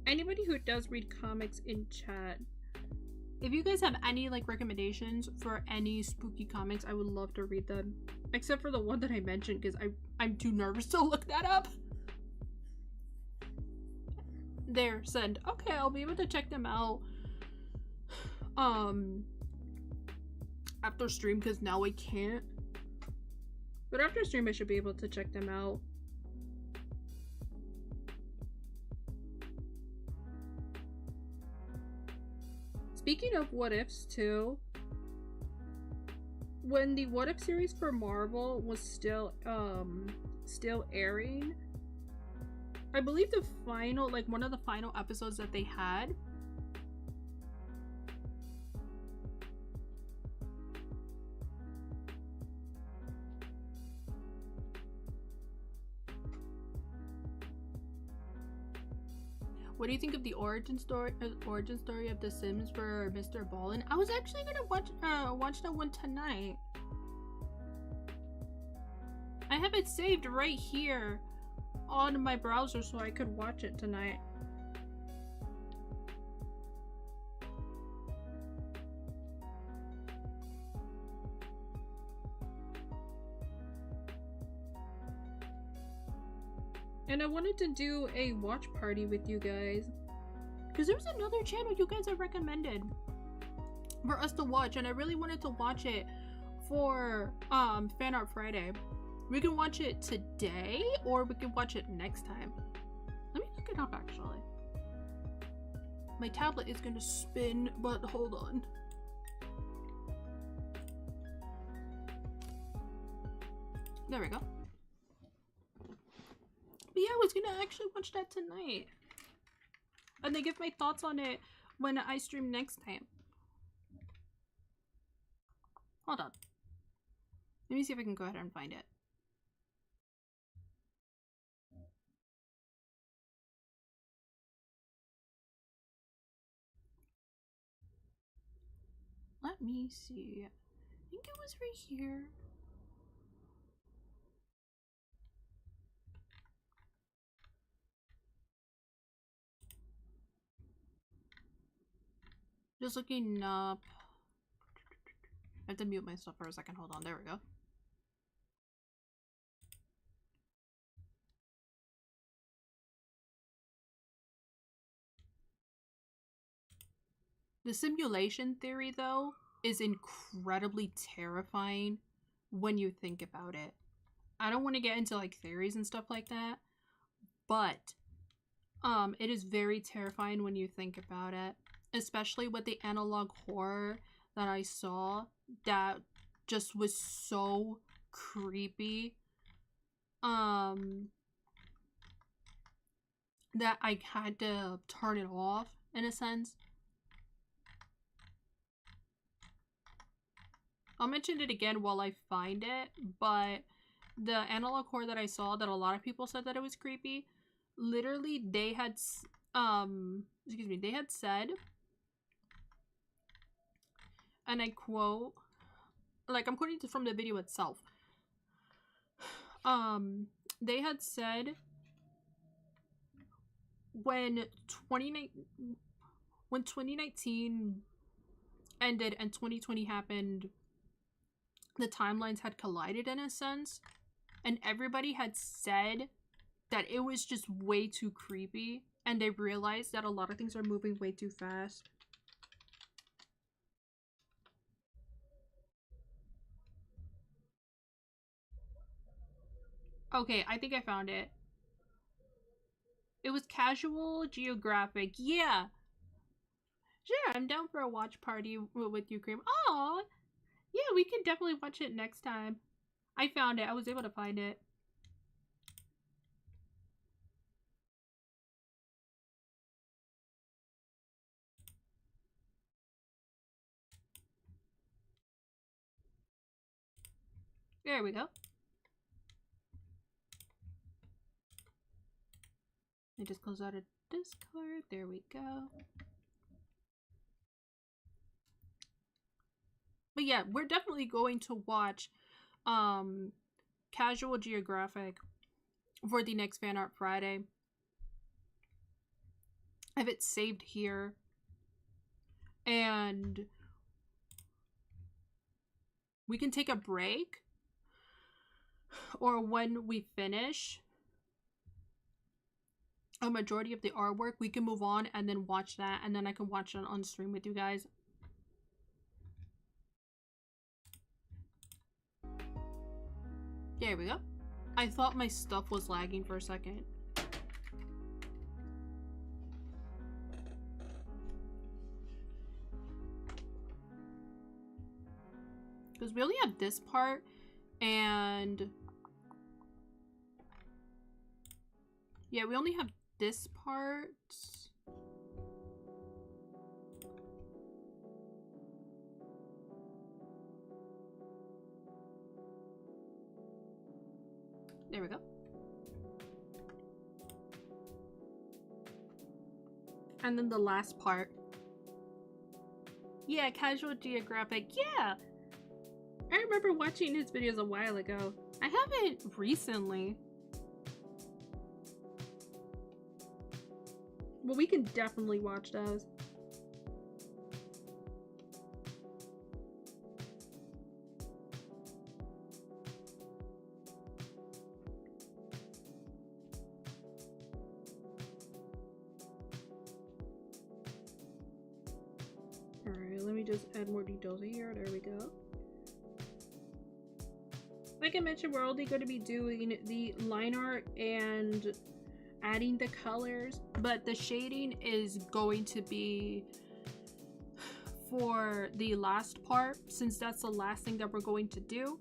[SPEAKER 1] anybody who does read comics in chat, if you guys have any like recommendations for any spooky comics, I would love to read them. Except for the one that I mentioned, because I'm too nervous to look that up. There, send. Okay, I'll be able to check them out after stream, because now I can't. But after stream I should be able to check them out. Speaking of what ifs too, when the What If series for Marvel was still airing, I believe the final, like one of the final episodes that they had, what do you think of the origin story of The Sims for Mr. Ballin? I was actually gonna watch that one tonight. I have it saved right here on my browser so I could watch it tonight. And I wanted to do a watch party with you guys, because there was another channel you guys have recommended for us to watch, and I really wanted to watch it for Fanart Friday. We can watch it today, or we can watch it next time. Let me look it up actually. My tablet is gonna spin, but hold on. There we go. But yeah, I was gonna actually watch that tonight, and then give my thoughts on it when I stream next time. Hold on. Let me see if I can go ahead and find it. Let me see. I think it was right here. Just looking up. I have to mute myself for a second. Hold on. There we go. The simulation theory, though, is incredibly terrifying when you think about it. I don't want to get into like theories and stuff like that, but it is very terrifying when you think about it, especially with the analog horror that I saw that just was so creepy that I had to turn it off in a sense. I'll mention it again while I find it, but the analog horror that I saw that a lot of people said that it was creepy, literally they had they had said, and I quote, like I'm quoting from the video itself, they had said when 2019 ended and 2020 happened, the timelines had collided in a sense, and everybody had said that it was just way too creepy, and they realized that a lot of things are moving way too fast. Okay, I think I found it. It was Casual Geographic. Yeah. Sure, I'm down for a watch party with you, Cream. Oh, yeah, we can definitely watch it next time. I found it. I was able to find it. There we go. I just close out a Discord. There we go. But yeah, we're definitely going to watch Casual Geographic for the next Fan Art Friday. I have it saved here. And we can take a break, or when we finish a majority of the artwork, we can move on and then watch that, and then I can watch it on stream with you guys. There we go. I thought my stuff was lagging for a second. Because we only have this part, and yeah, we only have this part. There we go. And then the last part. Yeah, Casual Geographic. Yeah! I remember watching his videos a while ago. I haven't recently. Well, we can definitely watch those. Alright, let me just add more details here. There we go. Like I mentioned, we're only going to be doing the line art and adding the colors, but the shading is going to be for the last part, since that's the last thing that we're going to do.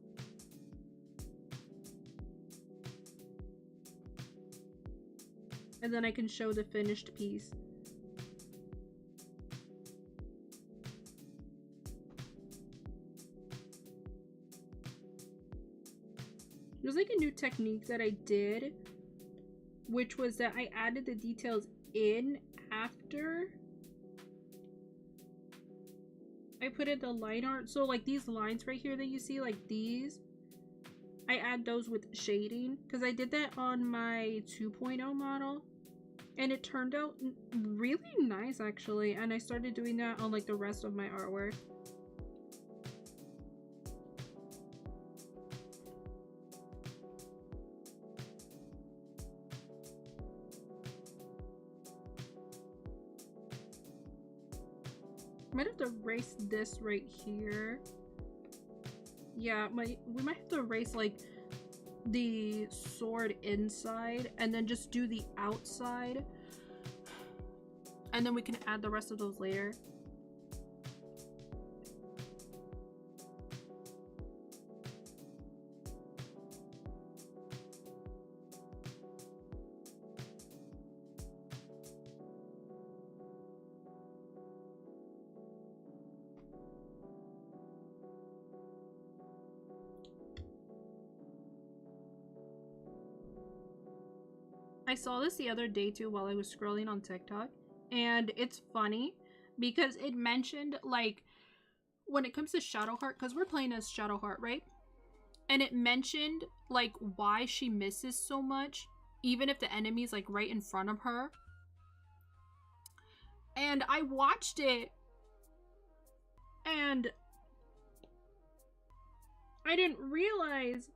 [SPEAKER 1] And then I can show the finished piece. There's like a new technique that I did, which was that I added the details in after I put in the line art. So like these lines right here that you see, like these, I add those with shading, because I did that on my 2.0 model and it turned out really nice actually, and I started doing that on like the rest of my artwork. Might have to erase this right here. Yeah, we might have to erase like the sword inside and then just do the outside, and then we can add the rest of those later. I saw this the other day too while I was scrolling on TikTok, and it's funny because it mentioned like when it comes to Shadowheart, because we're playing as Shadowheart, right? And it mentioned like why she misses so much even if the enemy's like right in front of her. And I watched it And I didn't realize.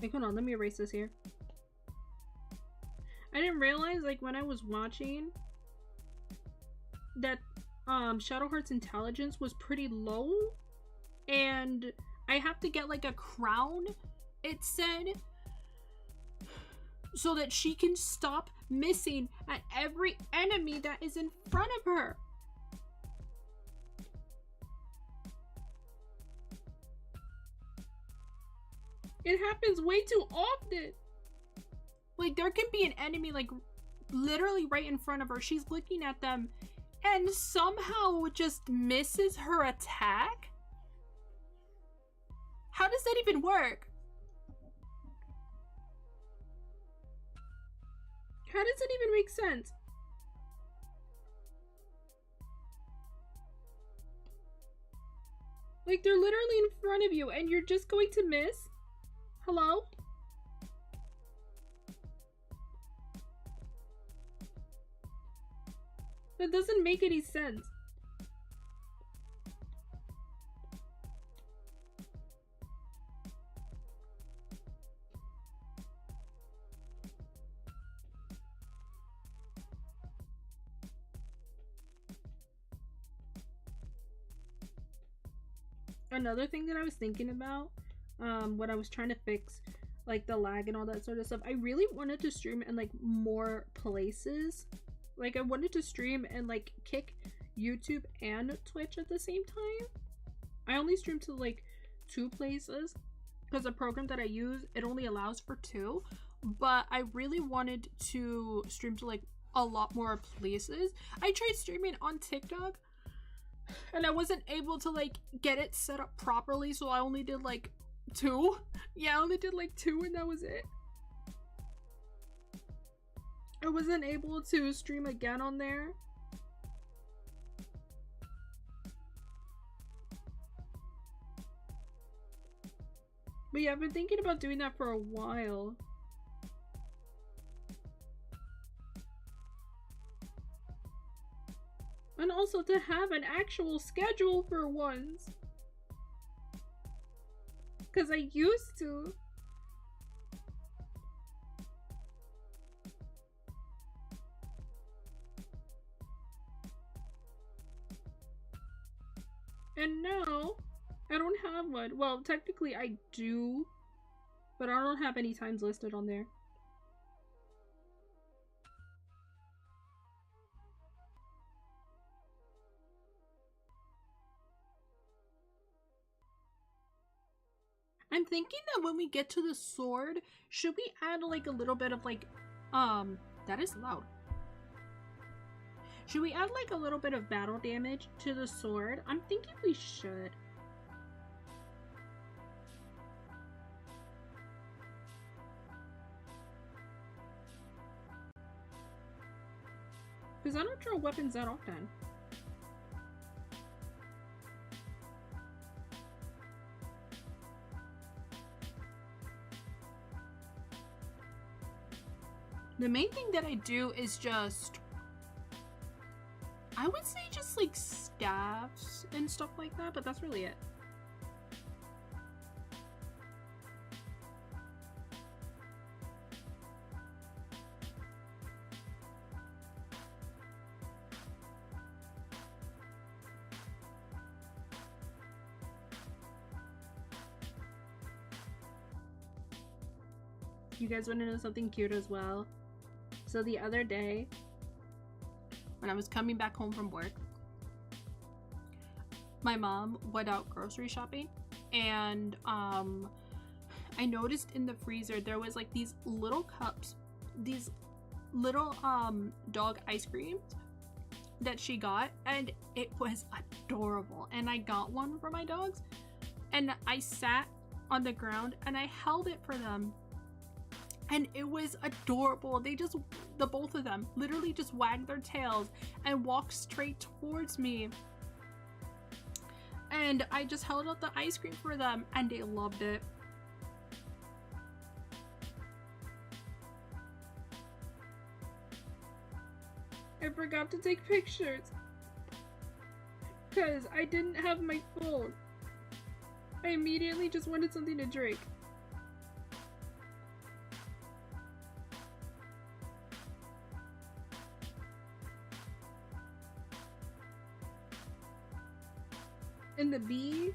[SPEAKER 1] Like, hold on, let me erase this here. I didn't realize, like, when I was watching that Shadowheart's intelligence was pretty low, and I have to get like a crown, it said, so that she can stop missing at every enemy that is in front of her. It happens way too often. Like, there can be an enemy like literally right in front of her. She's looking at them and somehow just misses her attack? How does that even work? How does it even make sense? Like, they're literally in front of you and you're just going to miss? Hello? That doesn't make any sense. Another thing that I was thinking about, when I was trying to fix like the lag and all that sort of stuff, I really wanted to stream in like more places. Like, I wanted to stream and like kick YouTube and Twitch at the same time. I only stream to like 2 places because the program that I use, it only allows for 2, but I really wanted to stream to like a lot more places. I tried streaming on TikTok and I wasn't able to like get it set up properly, so I only did like 2. Yeah, I only did like 2 and that was it. I wasn't able to stream again on there. But yeah, I've been thinking about doing that for a while. And also to have an actual schedule for once. Because I used to. And now, I don't have one. Well, technically I do, but I don't have any times listed on there. I'm thinking that when we get to the sword, should we add like a little bit of like, that is loud. Should we add like a little bit of battle damage to the sword? I'm thinking we should. Because I don't draw weapons that often. The main thing that I do is just, I would say just like staffs and stuff like that, but that's really it. You guys want to know something cute as well? So the other day, when I was coming back home from work, my mom went out grocery shopping, and I noticed in the freezer there was like these little cups, these little dog ice creams that she got, and it was adorable. And I got one for my dogs, and I sat on the ground and I held it for them. And it was adorable. They just, the both of them, literally just wagged their tails and walked straight towards me. And I just held out the ice cream for them and they loved it. I forgot to take pictures. because I didn't have my phone. I immediately just wanted something to drink. In the bee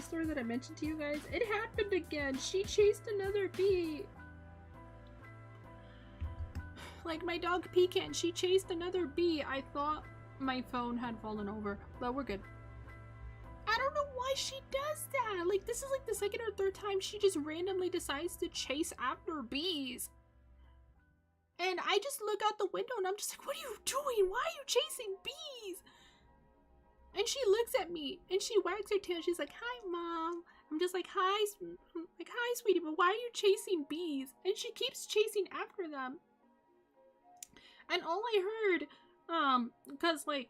[SPEAKER 1] store that I mentioned to you guys, it happened again. She chased another bee. Like my dog Pecan, she chased another bee. I thought my phone had fallen over, but we're good. I don't know why she does that. Like, this is like the second or third time she just randomly decides to chase after bees. And I just look out the window and I'm just like, what are you doing? Why are you chasing bees? And she looks at me and she wags her tail. She's like, hi, Mom. I'm just like, hi, sweetie, but why are you chasing bees? And she keeps chasing after them. And all I heard, because like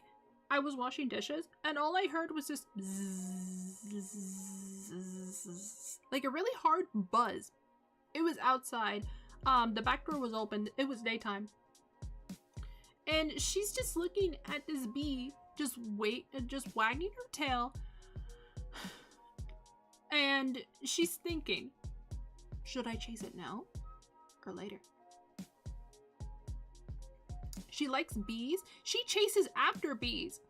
[SPEAKER 1] I was washing dishes and all I heard was just like a really hard buzz. It was outside. The back door was open. It was daytime. And she's just looking at this bee, just wagging her tail. And she's thinking, should I chase it now or later? She likes bees. She chases after bees.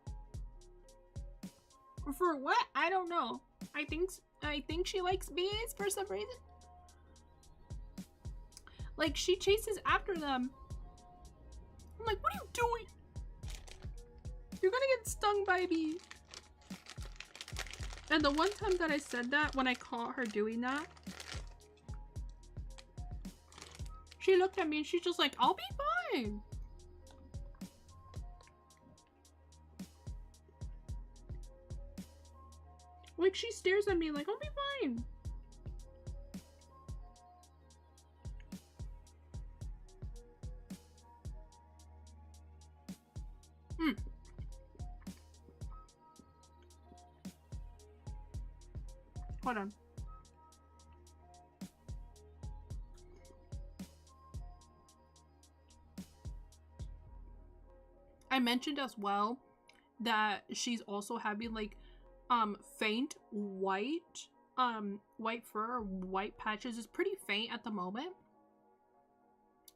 [SPEAKER 1] For what? I don't know. I think she likes bees for some reason. Like, she chases after them. I'm like, what are you doing? You're gonna get stung by a bee. And the one time that I said that, when I caught her doing that, she looked at me and she's just like, I'll be fine. Like, she stares at me like, I'll be fine. Hold on. I mentioned as well that she's also having like faint white fur or white patches. Is pretty faint at the moment,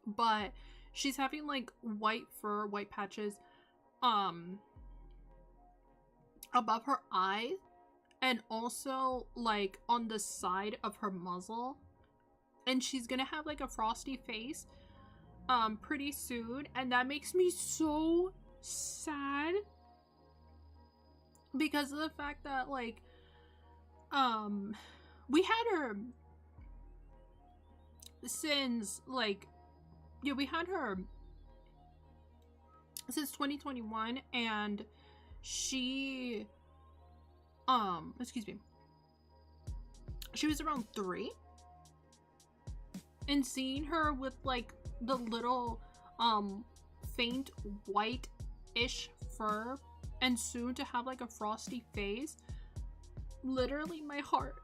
[SPEAKER 1] but she's having like white fur, white patches above her eyes and also like on the side of her muzzle, and she's gonna have like a frosty face pretty soon, and that makes me so sad because of the fact that like we had her since like we had her since 2021, and she excuse me, she was around 3, and seeing her with like the little faint white-ish fur and soon to have like a frosty face, literally my heart.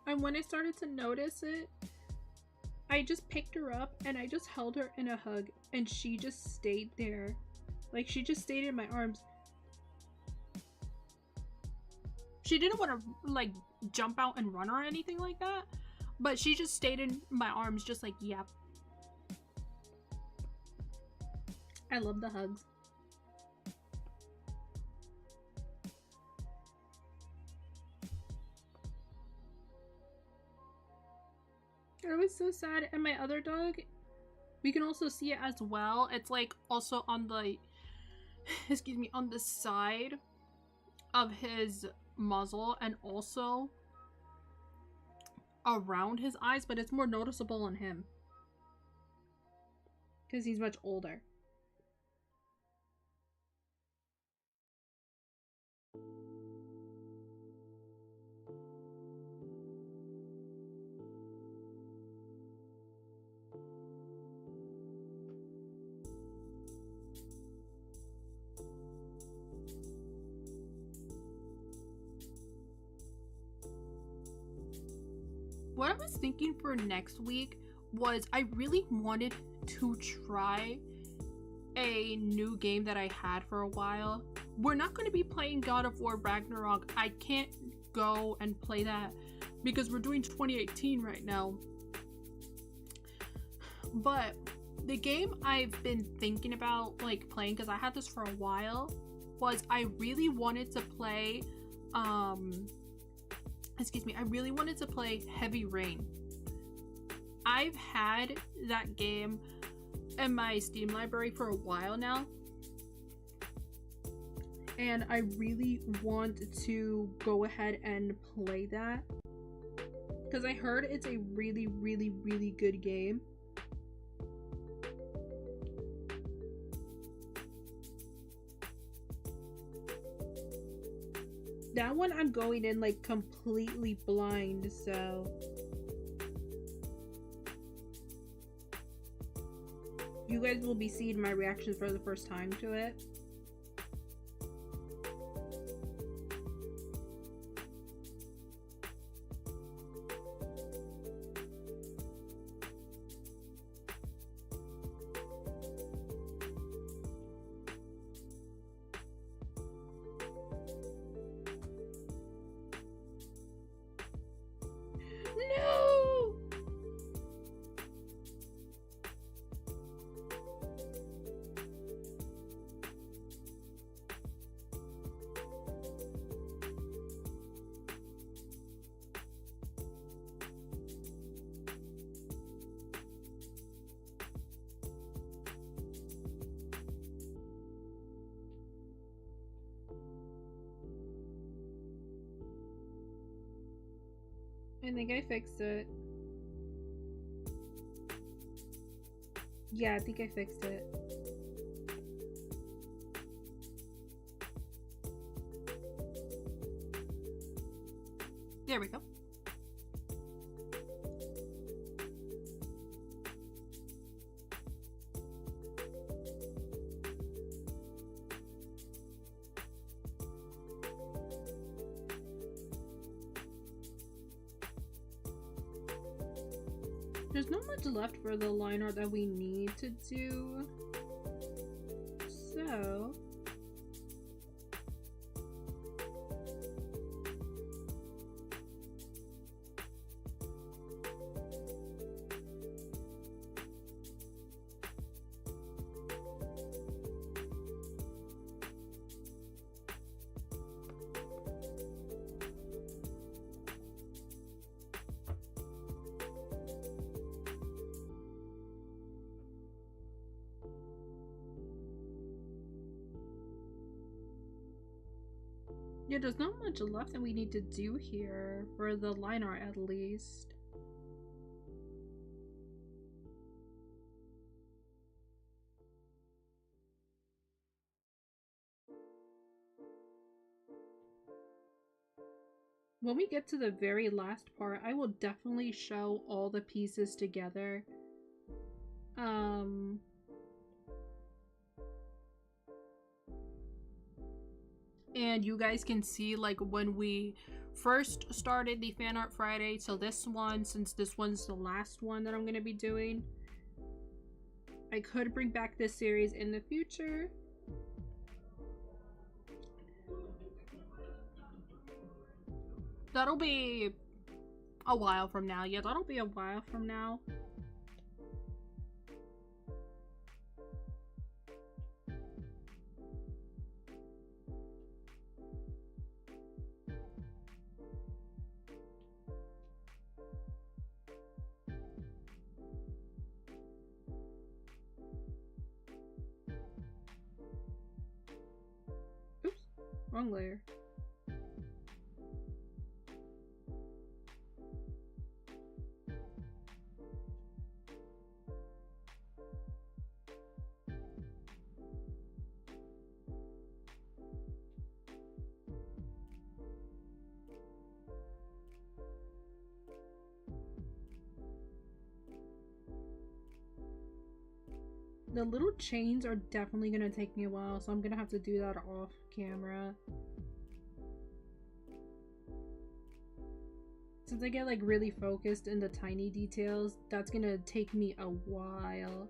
[SPEAKER 1] And when I started to notice it, I just picked her up and I just held her in a hug, and she just stayed there. Like, she just stayed in my arms. She didn't want to like jump out and run or anything like that, but she just stayed in my arms just like, yep. I love the hugs. It was so sad. And my other dog, we can also see it as well. It's like also on the excuse me, on the side of his muzzle and also around his eyes, but it's more noticeable on him because he's much older. What I was thinking for next week was I really wanted to try a new game that I had for a while. We're not going to be playing God of War Ragnarok. I can't go and play that because we're doing 2018 right now. But the game I've been thinking about like playing, because I had this for a while, was I really wanted to play I really wanted to play Heavy Rain. I've had that game in my Steam library for a while now, and I really want to go ahead and play that because I heard it's a really, really, really good game. That one I'm going in like completely blind, so you guys will be seeing my reactions for the first time to it. No! I think I fixed it. Yeah, I think I fixed it. There we go. There's not much left for the line art that we need to do, so yeah, there's not much left that we need to do here for the line art at least. When we get to the very last part, I will definitely show all the pieces together. And you guys can see like when we first started the Fan Art Friday till this one, since this one's the last one that I'm going to be doing. I could bring back this series in the future. That'll be a while from now. Yeah, that'll be a while from now. Oops, wrong layer. The little chains are definitely gonna take me a while, so I'm gonna have to do that off camera. Since I get like really focused in the tiny details, that's gonna take me a while.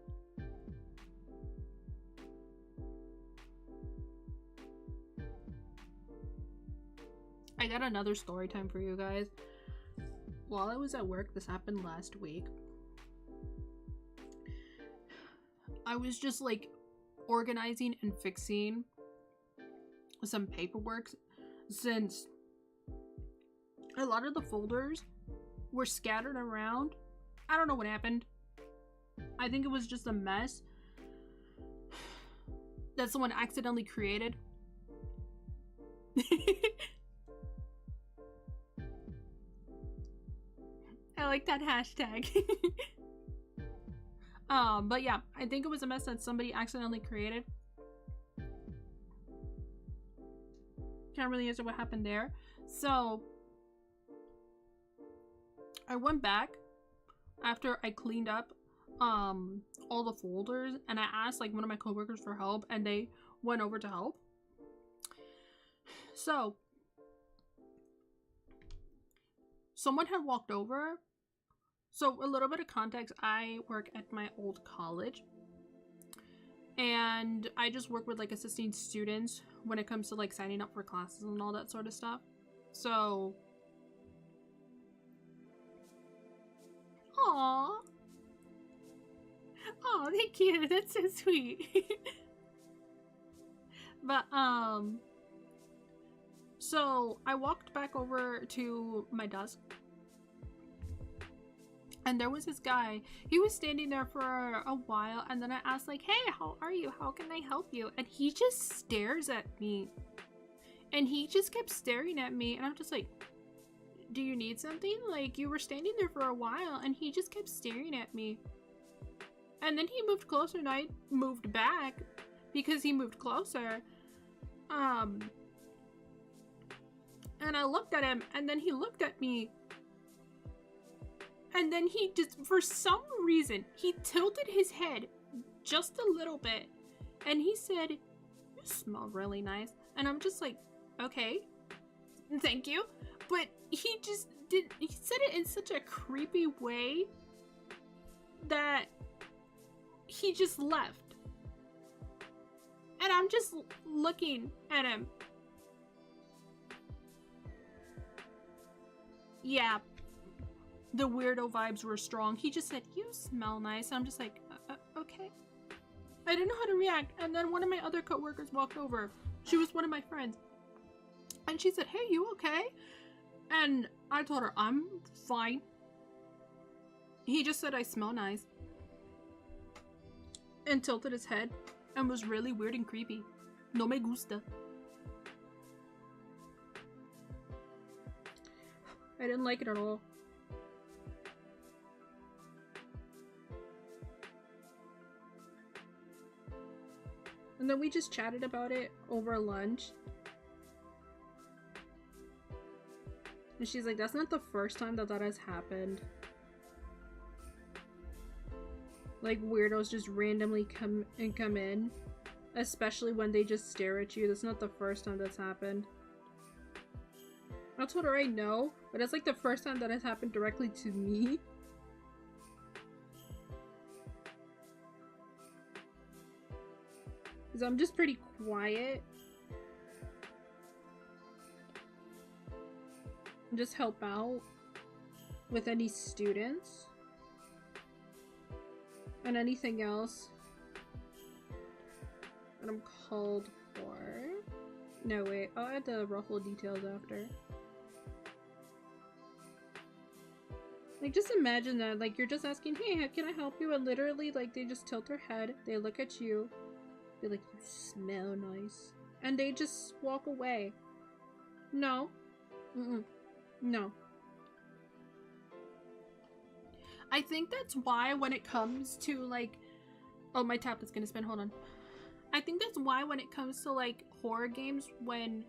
[SPEAKER 1] I got another story time for you guys. While I was at work, this happened last week. I was just like organizing and fixing some paperwork since a lot of the folders were scattered around. I don't know what happened. I think it was just a mess that someone accidentally created. I like that hashtag. But yeah, I think it was a mess that somebody accidentally created. Can't really answer what happened there. So I went back after I cleaned up all the folders, and I asked like one of my coworkers for help, and they went over to help. So someone had walked over. So a little bit of context, I work at my old college, and I just work with like assisting students when it comes to like signing up for classes and all that sort of stuff. So Aww. Oh, thank you. That's so sweet. But, so I walked back over to my desk, and there was this guy. He was standing there for a while, and then I asked like, hey, how are you? How can I help you? And he just stares at me. And he just kept staring at me, and I'm just like, do you need something? Like, you were standing there for a while, and he just kept staring at me. And then he moved closer, and I moved back because he moved closer. And I looked at him, and then he looked at me. And then he just, for some reason, he tilted his head just a little bit. And he said, you smell really nice. And I'm just like, okay, thank you. But he just he said it in such a creepy way that he just left. And I'm just looking at him. Yeah, the weirdo vibes were strong. He just said, you smell nice. I'm just like, okay. I didn't know how to react. And then one of my other coworkers walked over. She was one of my friends. And she said, hey, you okay? And I told her, I'm fine. He just said I smell nice. And tilted his head. And was really weird and creepy. No me gusta. I didn't like it at all. And then we just chatted about it over lunch. And she's like, that's not the first time that has happened. Like, weirdos just randomly come in. Especially when they just stare at you. That's not the first time that's happened. I told her I know, but it's like the first time that has happened directly to me. Because I'm just pretty quiet. And just help out with any students. And anything else that I'm called for. No, wait. I'll add the ruffle details after. Like, just imagine that. Like, you're just asking, hey, how can I help you? And literally, like, they just tilt their head. They look at you. They're like, you smell nice. And they just walk away. No. No. I think that's why when it comes to, like... Oh, my tablet's gonna spin. Hold on. I think that's why when it comes to, like, horror games, when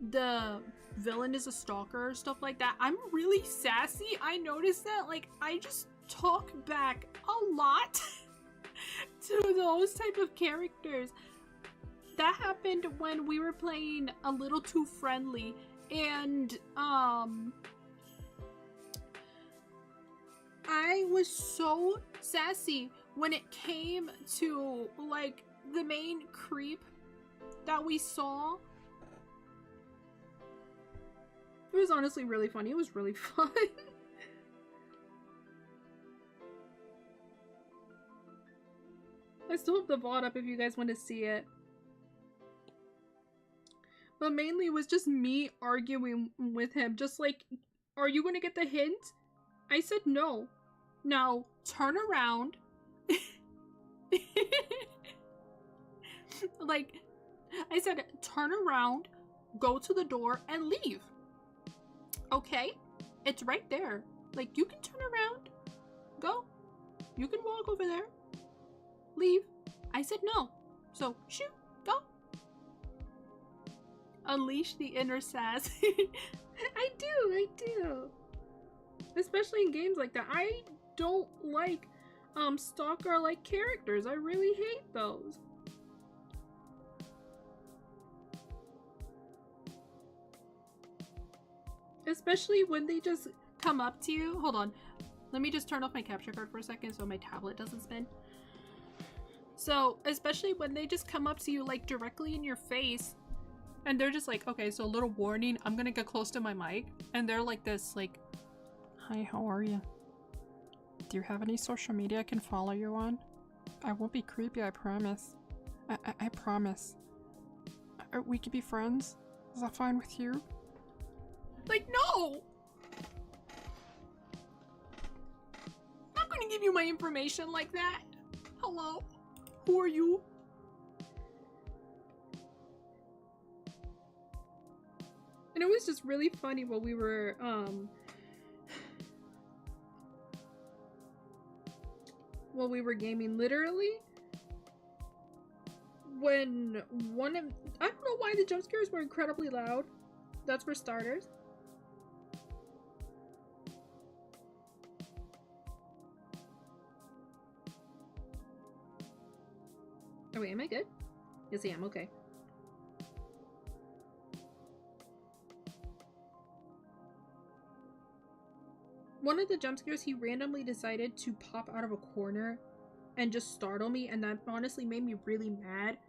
[SPEAKER 1] the villain is a stalker or stuff like that, I'm really sassy. I noticed that. Like, I just talk back a lot to those type of characters. That happened when we were playing A Little Too Friendly, and was so sassy when it came to, like, the main creep that we saw. It was honestly really funny. It was really fun. I still have the VOD up if you guys want to see it. But mainly it was just me arguing with him. Just like, are you going to get the hint? I said no. Now, turn around. Like, I said, turn around, go to the door, and leave. Okay? It's right there. Like, you can turn around. Go. You can walk over there. Leave. I said no. So, shoot. Go. Unleash the inner sass. I do. Especially in games like that. I don't like stalker-like characters. I really hate those. Especially when they just come up to you. Hold on. Let me just turn off my capture card for a second so my tablet doesn't spin. So, especially when they just come up to you like directly in your face and they're just like, okay, so a little warning, I'm gonna get close to my mic. And they're like this, like, hi, how are you? Do you have any social media I can follow you on? I won't be creepy, I promise. I promise. We could be friends? Is that fine with you? Like, no! I'm not gonna give you my information like that. Hello? Who are you? And it was just really funny while we were, gaming. Literally, when one of, I don't know why the jump scares were incredibly loud. That's for starters. Oh wait, am I good? Yes, I am. Okay. One of the jump scares, he randomly decided to pop out of a corner and just startle me, and that honestly made me really mad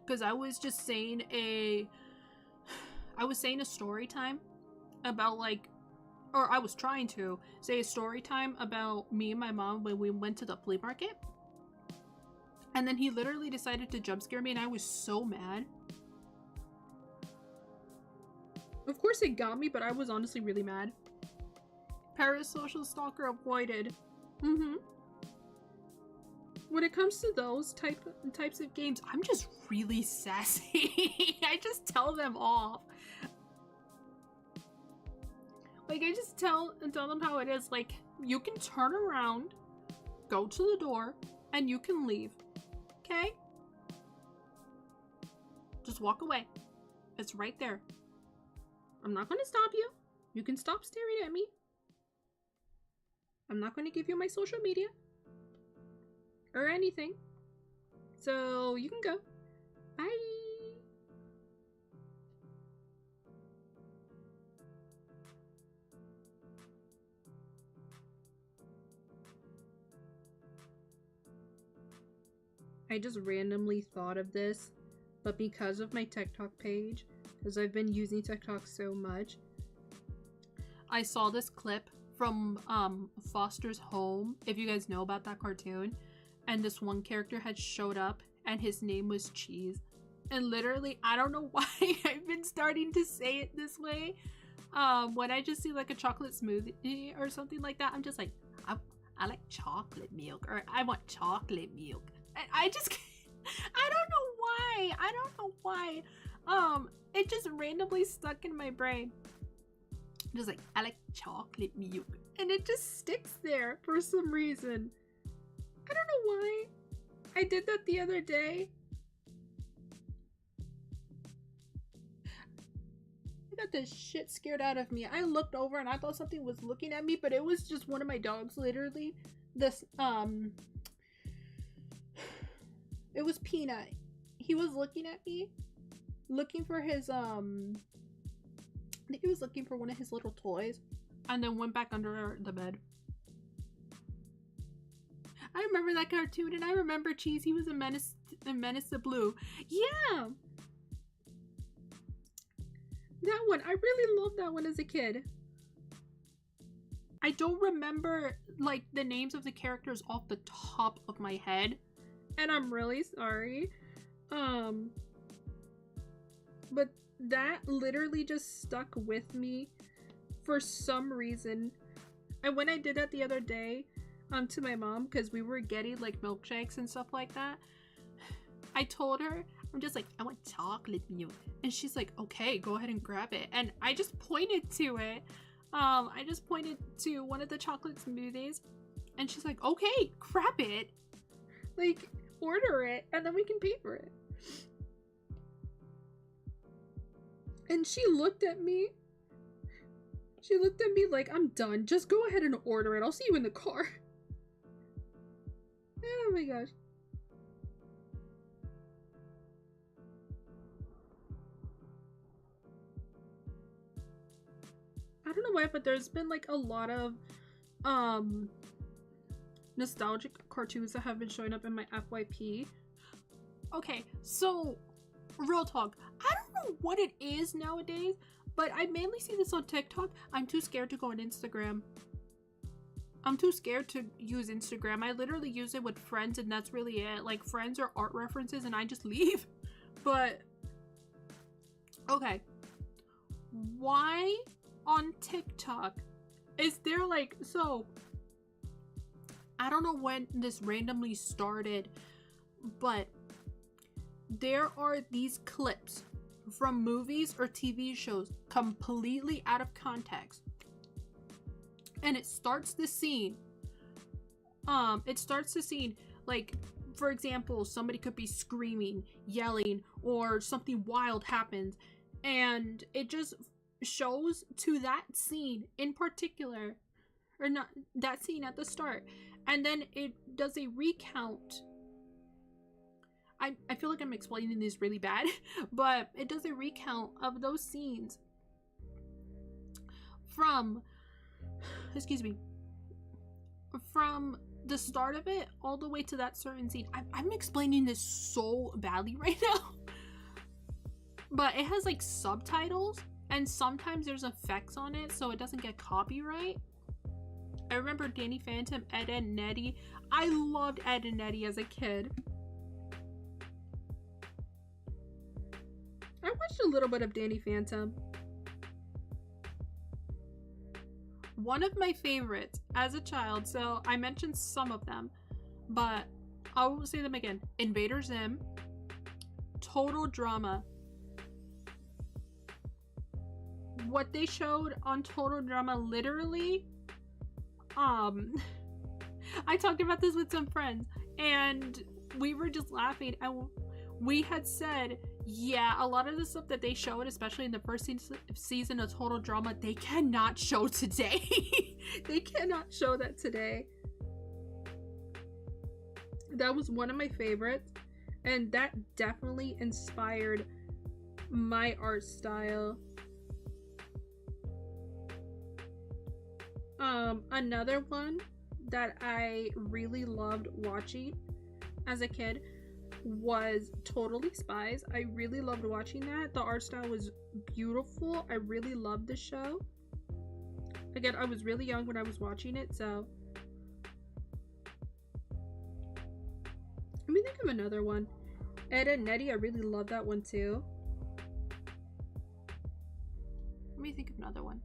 [SPEAKER 1] because I was just saying a story time about, like, or I was trying to say a story time about me and my mom when we went to the flea market. And then he literally decided to jump scare me, and I was so mad. Of course it got me, but I was honestly really mad. Parasocial stalker avoided. When it comes to those types of games, I'm just really sassy. I just tell them off. Like, I just tell them how it is. Like, you can turn around, go to the door, and you can leave. Okay? Just walk away. It's right there. I'm not going to stop you. You can stop staring at me. I'm not going to give you my social media or anything. So you can go. Bye. I just randomly thought of this, but because of my TikTok page, because I've been using TikTok so much, I saw this clip from Foster's Home, if you guys know about that cartoon, and this one character had showed up and his name was Cheese. And literally, I don't know why I've been starting to say it this way. When I just see like a chocolate smoothie or something like that, I'm just like, I like chocolate milk, or I want chocolate milk. I just, I don't know why. It just randomly stuck in my brain. Just like, I like chocolate milk. And it just sticks there for some reason. I don't know why. I did that the other day. I got the shit scared out of me. I looked over and I thought something was looking at me, but it was just one of my dogs, literally. This, it was Peanut. He was looking at me, looking for his, I think he was looking for one of his little toys, and then went back under the bed. I remember that cartoon, and I remember Cheese. He was a Menace to Blue. Yeah! That one. I really loved that one as a kid. I don't remember, like, the names of the characters off the top of my head. And I'm really sorry. But that literally just stuck with me for some reason. And when I did that the other day, to my mom, because we were getting like milkshakes and stuff like that, I told her, I'm just like, I want chocolate milk. And she's like, okay, go ahead and grab it. And I just pointed to it. I just pointed to one of the chocolate smoothies. And she's like, okay, grab it. Like, order it, and then we can pay for it. And she looked at me. She looked at me like, I'm done. Just go ahead and order it. I'll see you in the car. Oh my gosh. I don't know why, but there's been like a lot of nostalgic cartoons that have been showing up in my FYP. Okay, so real talk. I don't know what it is nowadays, but I mainly see this on TikTok. I'm too scared to go on Instagram. I'm too scared to use Instagram. I literally use it with friends, and that's really it. Like, friends are art references, and I just leave. But, okay. Why on TikTok is there, like, so, I don't know when this randomly started, but there are these clips from movies or TV shows completely out of context, and it starts the scene like, for example, somebody could be screaming, yelling, or something wild happens, and it just shows to that scene in particular, or not that scene at the start, and then it does a recount. I feel like I'm explaining this really bad, but it does a recount of those scenes from, excuse me, from the start of it all the way to that certain scene. I'm explaining this so badly right now, but it has like subtitles, and sometimes there's effects on it so it doesn't get copyright. I remember Danny Phantom, Ed and Nettie. I loved Ed and Nettie as a kid. I watched a little bit of Danny Phantom. One of my favorites as a child, so I mentioned some of them, but I'll say them again. Invader Zim, Total Drama. What they showed on Total Drama, literally, I talked about this with some friends, and we were just laughing, and we had said, yeah, a lot of the stuff that they showed, especially in the first season of Total Drama, they cannot show today. They cannot show that today. That was one of my favorites, and that definitely inspired my art style. Another one that I really loved watching as a kid was Totally Spies. I really loved watching that. The art style was beautiful. I really loved the show. Again, I was really young when I was watching it, so let me think of another one. Ed and Nettie, I really love that one too. Let me think of another one.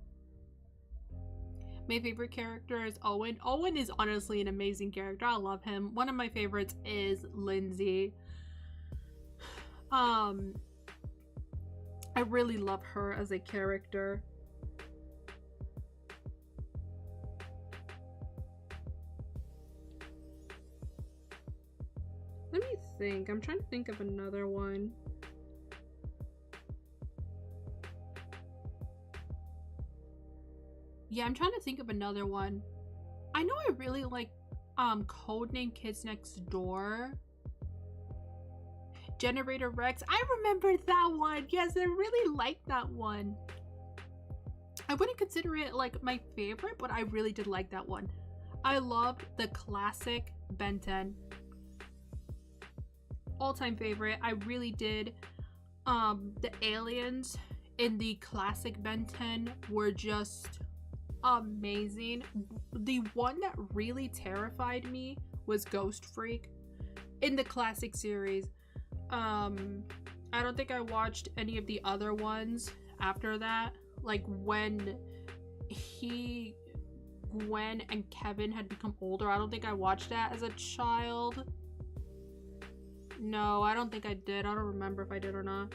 [SPEAKER 1] My favorite character is Owen. Owen is honestly an amazing character. I love him. One of my favorites is Lindsay. I really love her as a character. Let me think. I'm trying to think of another one. Yeah, I'm trying to think of another one. I know I really like Codename Kids Next Door. Generator Rex. I remember that one. Yes, I really liked that one. I wouldn't consider it like my favorite, but I really did like that one. I loved the classic Ben 10. All-time favorite. I really did. The aliens in the classic Ben 10 were just amazing. The one that really terrified me was Ghost Freak in the classic series. I don't think I watched any of the other ones after that. Like when Gwen and Kevin had become older. I don't think I watched that as a child. No, I don't think I did. I don't remember if I did or not.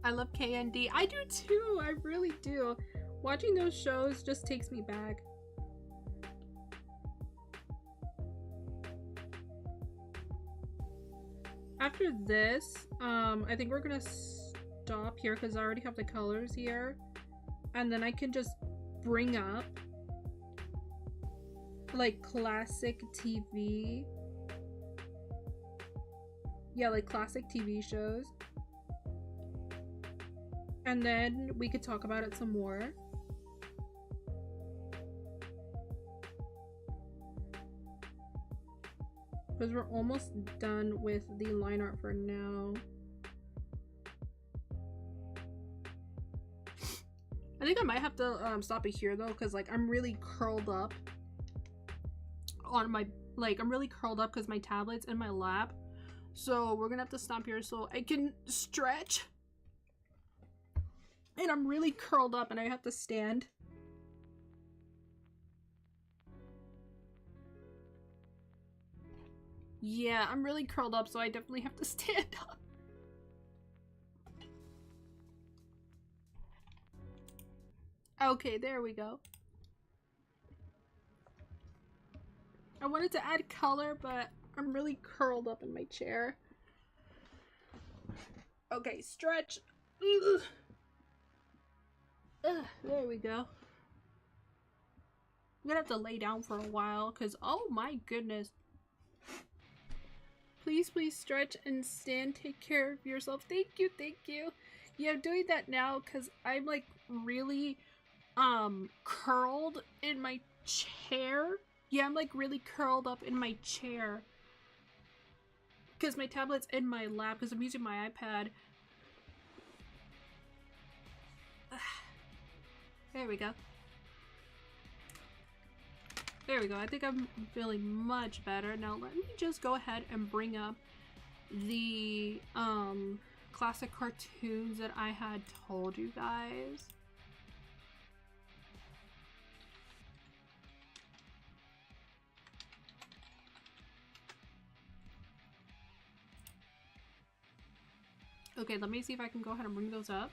[SPEAKER 1] I love KND. I do too. I really do. Watching those shows just takes me back. After this, I think we're gonna stop here because I already have the colors here. And then I can just bring up like classic TV. Yeah, like classic TV shows. And then we could talk about it some more. Because we're almost done with the line art for now. I think I might have to stop it here though, because like I'm really curled up on my, I'm really curled up because my tablet's in my lap. So we're gonna have to stop here so I can stretch. And I'm really curled up and I have to stand. Yeah, I'm really curled up, so I definitely have to stand up. Okay, there we go. I wanted to add color, but I'm really curled up in my chair. Okay, stretch. Ugh. Ugh, there we go. I'm gonna have to lay down for a while, because oh my goodness. Please, please stretch and stand. Take care of yourself. Thank you, thank you. Yeah, I'm doing that now because I'm like really curled in my chair. Yeah, I'm like really curled up in my chair because my tablet's in my lap because I'm using my iPad. There we go. There we go. I think I'm feeling much better. Now let me just go ahead and bring up the classic cartoons that I had told you guys. Okay, let me see if I can go ahead and bring those up.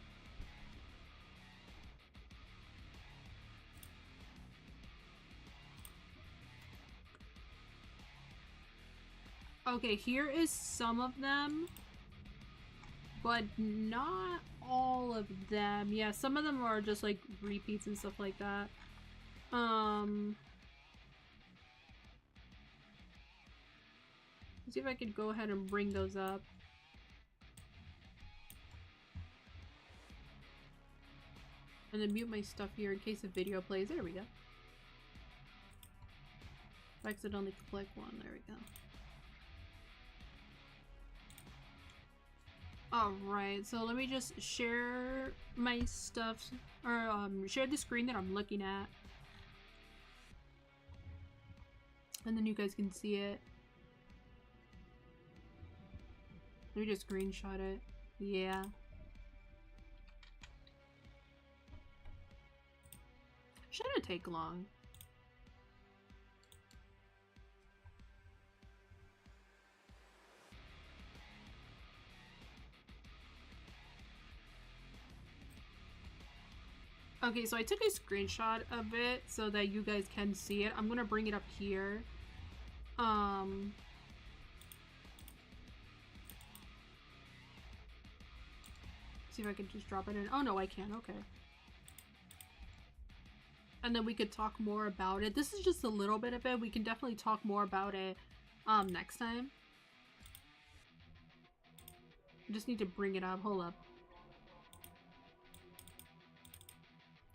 [SPEAKER 1] Okay, here is some of them, but not all of them. Yeah, some of them are just like repeats and stuff like that. Let's see if I could go ahead and bring those up. And then mute my stuff here in case the video plays. There we go. I accidentally click one. There we go. Alright, so let me just share my stuff, or share the screen that I'm looking at. And then you guys can see it. Let me just screenshot it. Yeah. Shouldn't take long. Okay, so I took a screenshot of it so that you guys can see it. I'm gonna bring it up here. See if I can just drop it in. Oh no, I can. Okay. And then we could talk more about it. This is just a little bit of it. We can definitely talk more about it next time. I just need to bring it up. Hold up.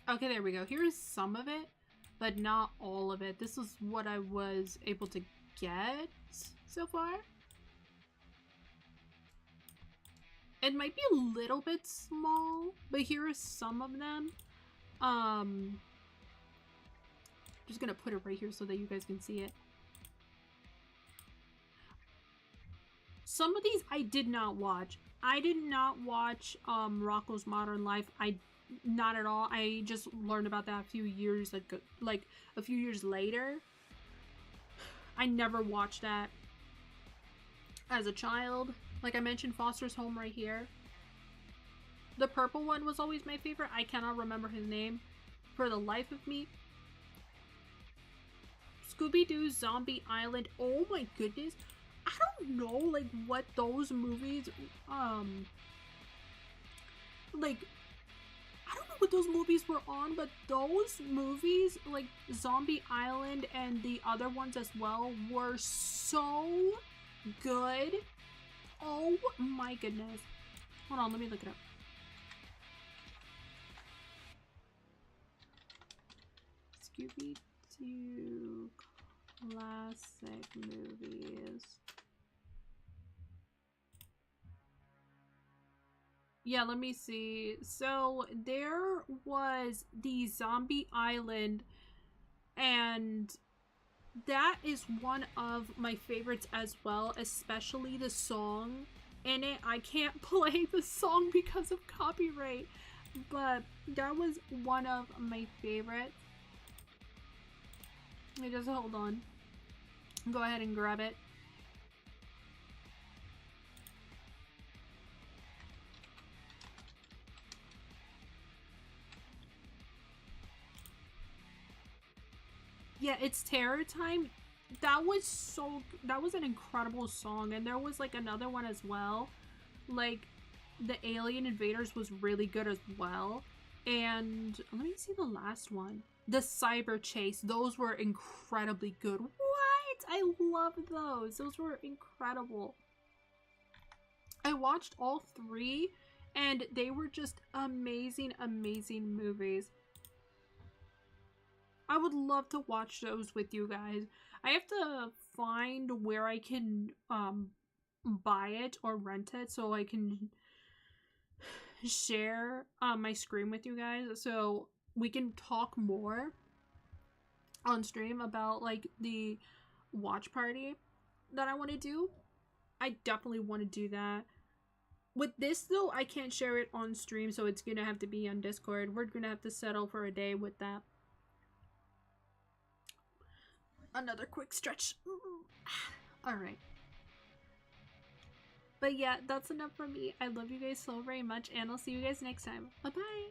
[SPEAKER 1] Okay, there we go. Here's some of it, but not all of it. This is what I was able to get so far. It might be a little bit small, but here are some of them. Just gonna put it right here so that you guys can see it. Some of these I did not watch. I did not watch Rocko's Modern Life. Not at all. I just learned about that a few years ago, like a few years later. I never watched that as a child. Like I mentioned, Foster's Home right here. The purple one was always my favorite. I cannot remember his name for the life of me. Scooby-Doo Zombie Island. Oh my goodness. I don't know like what those movies like I don't know what those movies were on, but those movies like Zombie Island and the other ones as well were so good. Oh my goodness. Hold on, let me look it up. Scooby-Doo classic movies. Yeah, let me see. So there was the Zombie Island, and that is one of my favorites as well, especially the song in it. I can't play the song because of copyright, but that was one of my favorites. Just hold on. Go ahead and grab it. Yeah, it's Terror Time. That was an incredible song, and there was like another one as well. Like the Alien Invaders was really good as well. And let me see the last one. The Cyber Chase. Those were incredibly good. What? I love those. Those were incredible. I watched all three, and they were just amazing, amazing movies. I would love to watch those with you guys. I have to find where I can buy it or rent it so I can share my screen with you guys so we can talk more on stream about like the watch party that I want to do. I definitely want to do that. With this though, I can't share it on stream, so it's gonna have to be on Discord. We're gonna have to settle for a day with that. Another quick stretch. Alright. But yeah, that's enough for me. I love you guys so very much, and I'll see you guys next time. Bye-bye!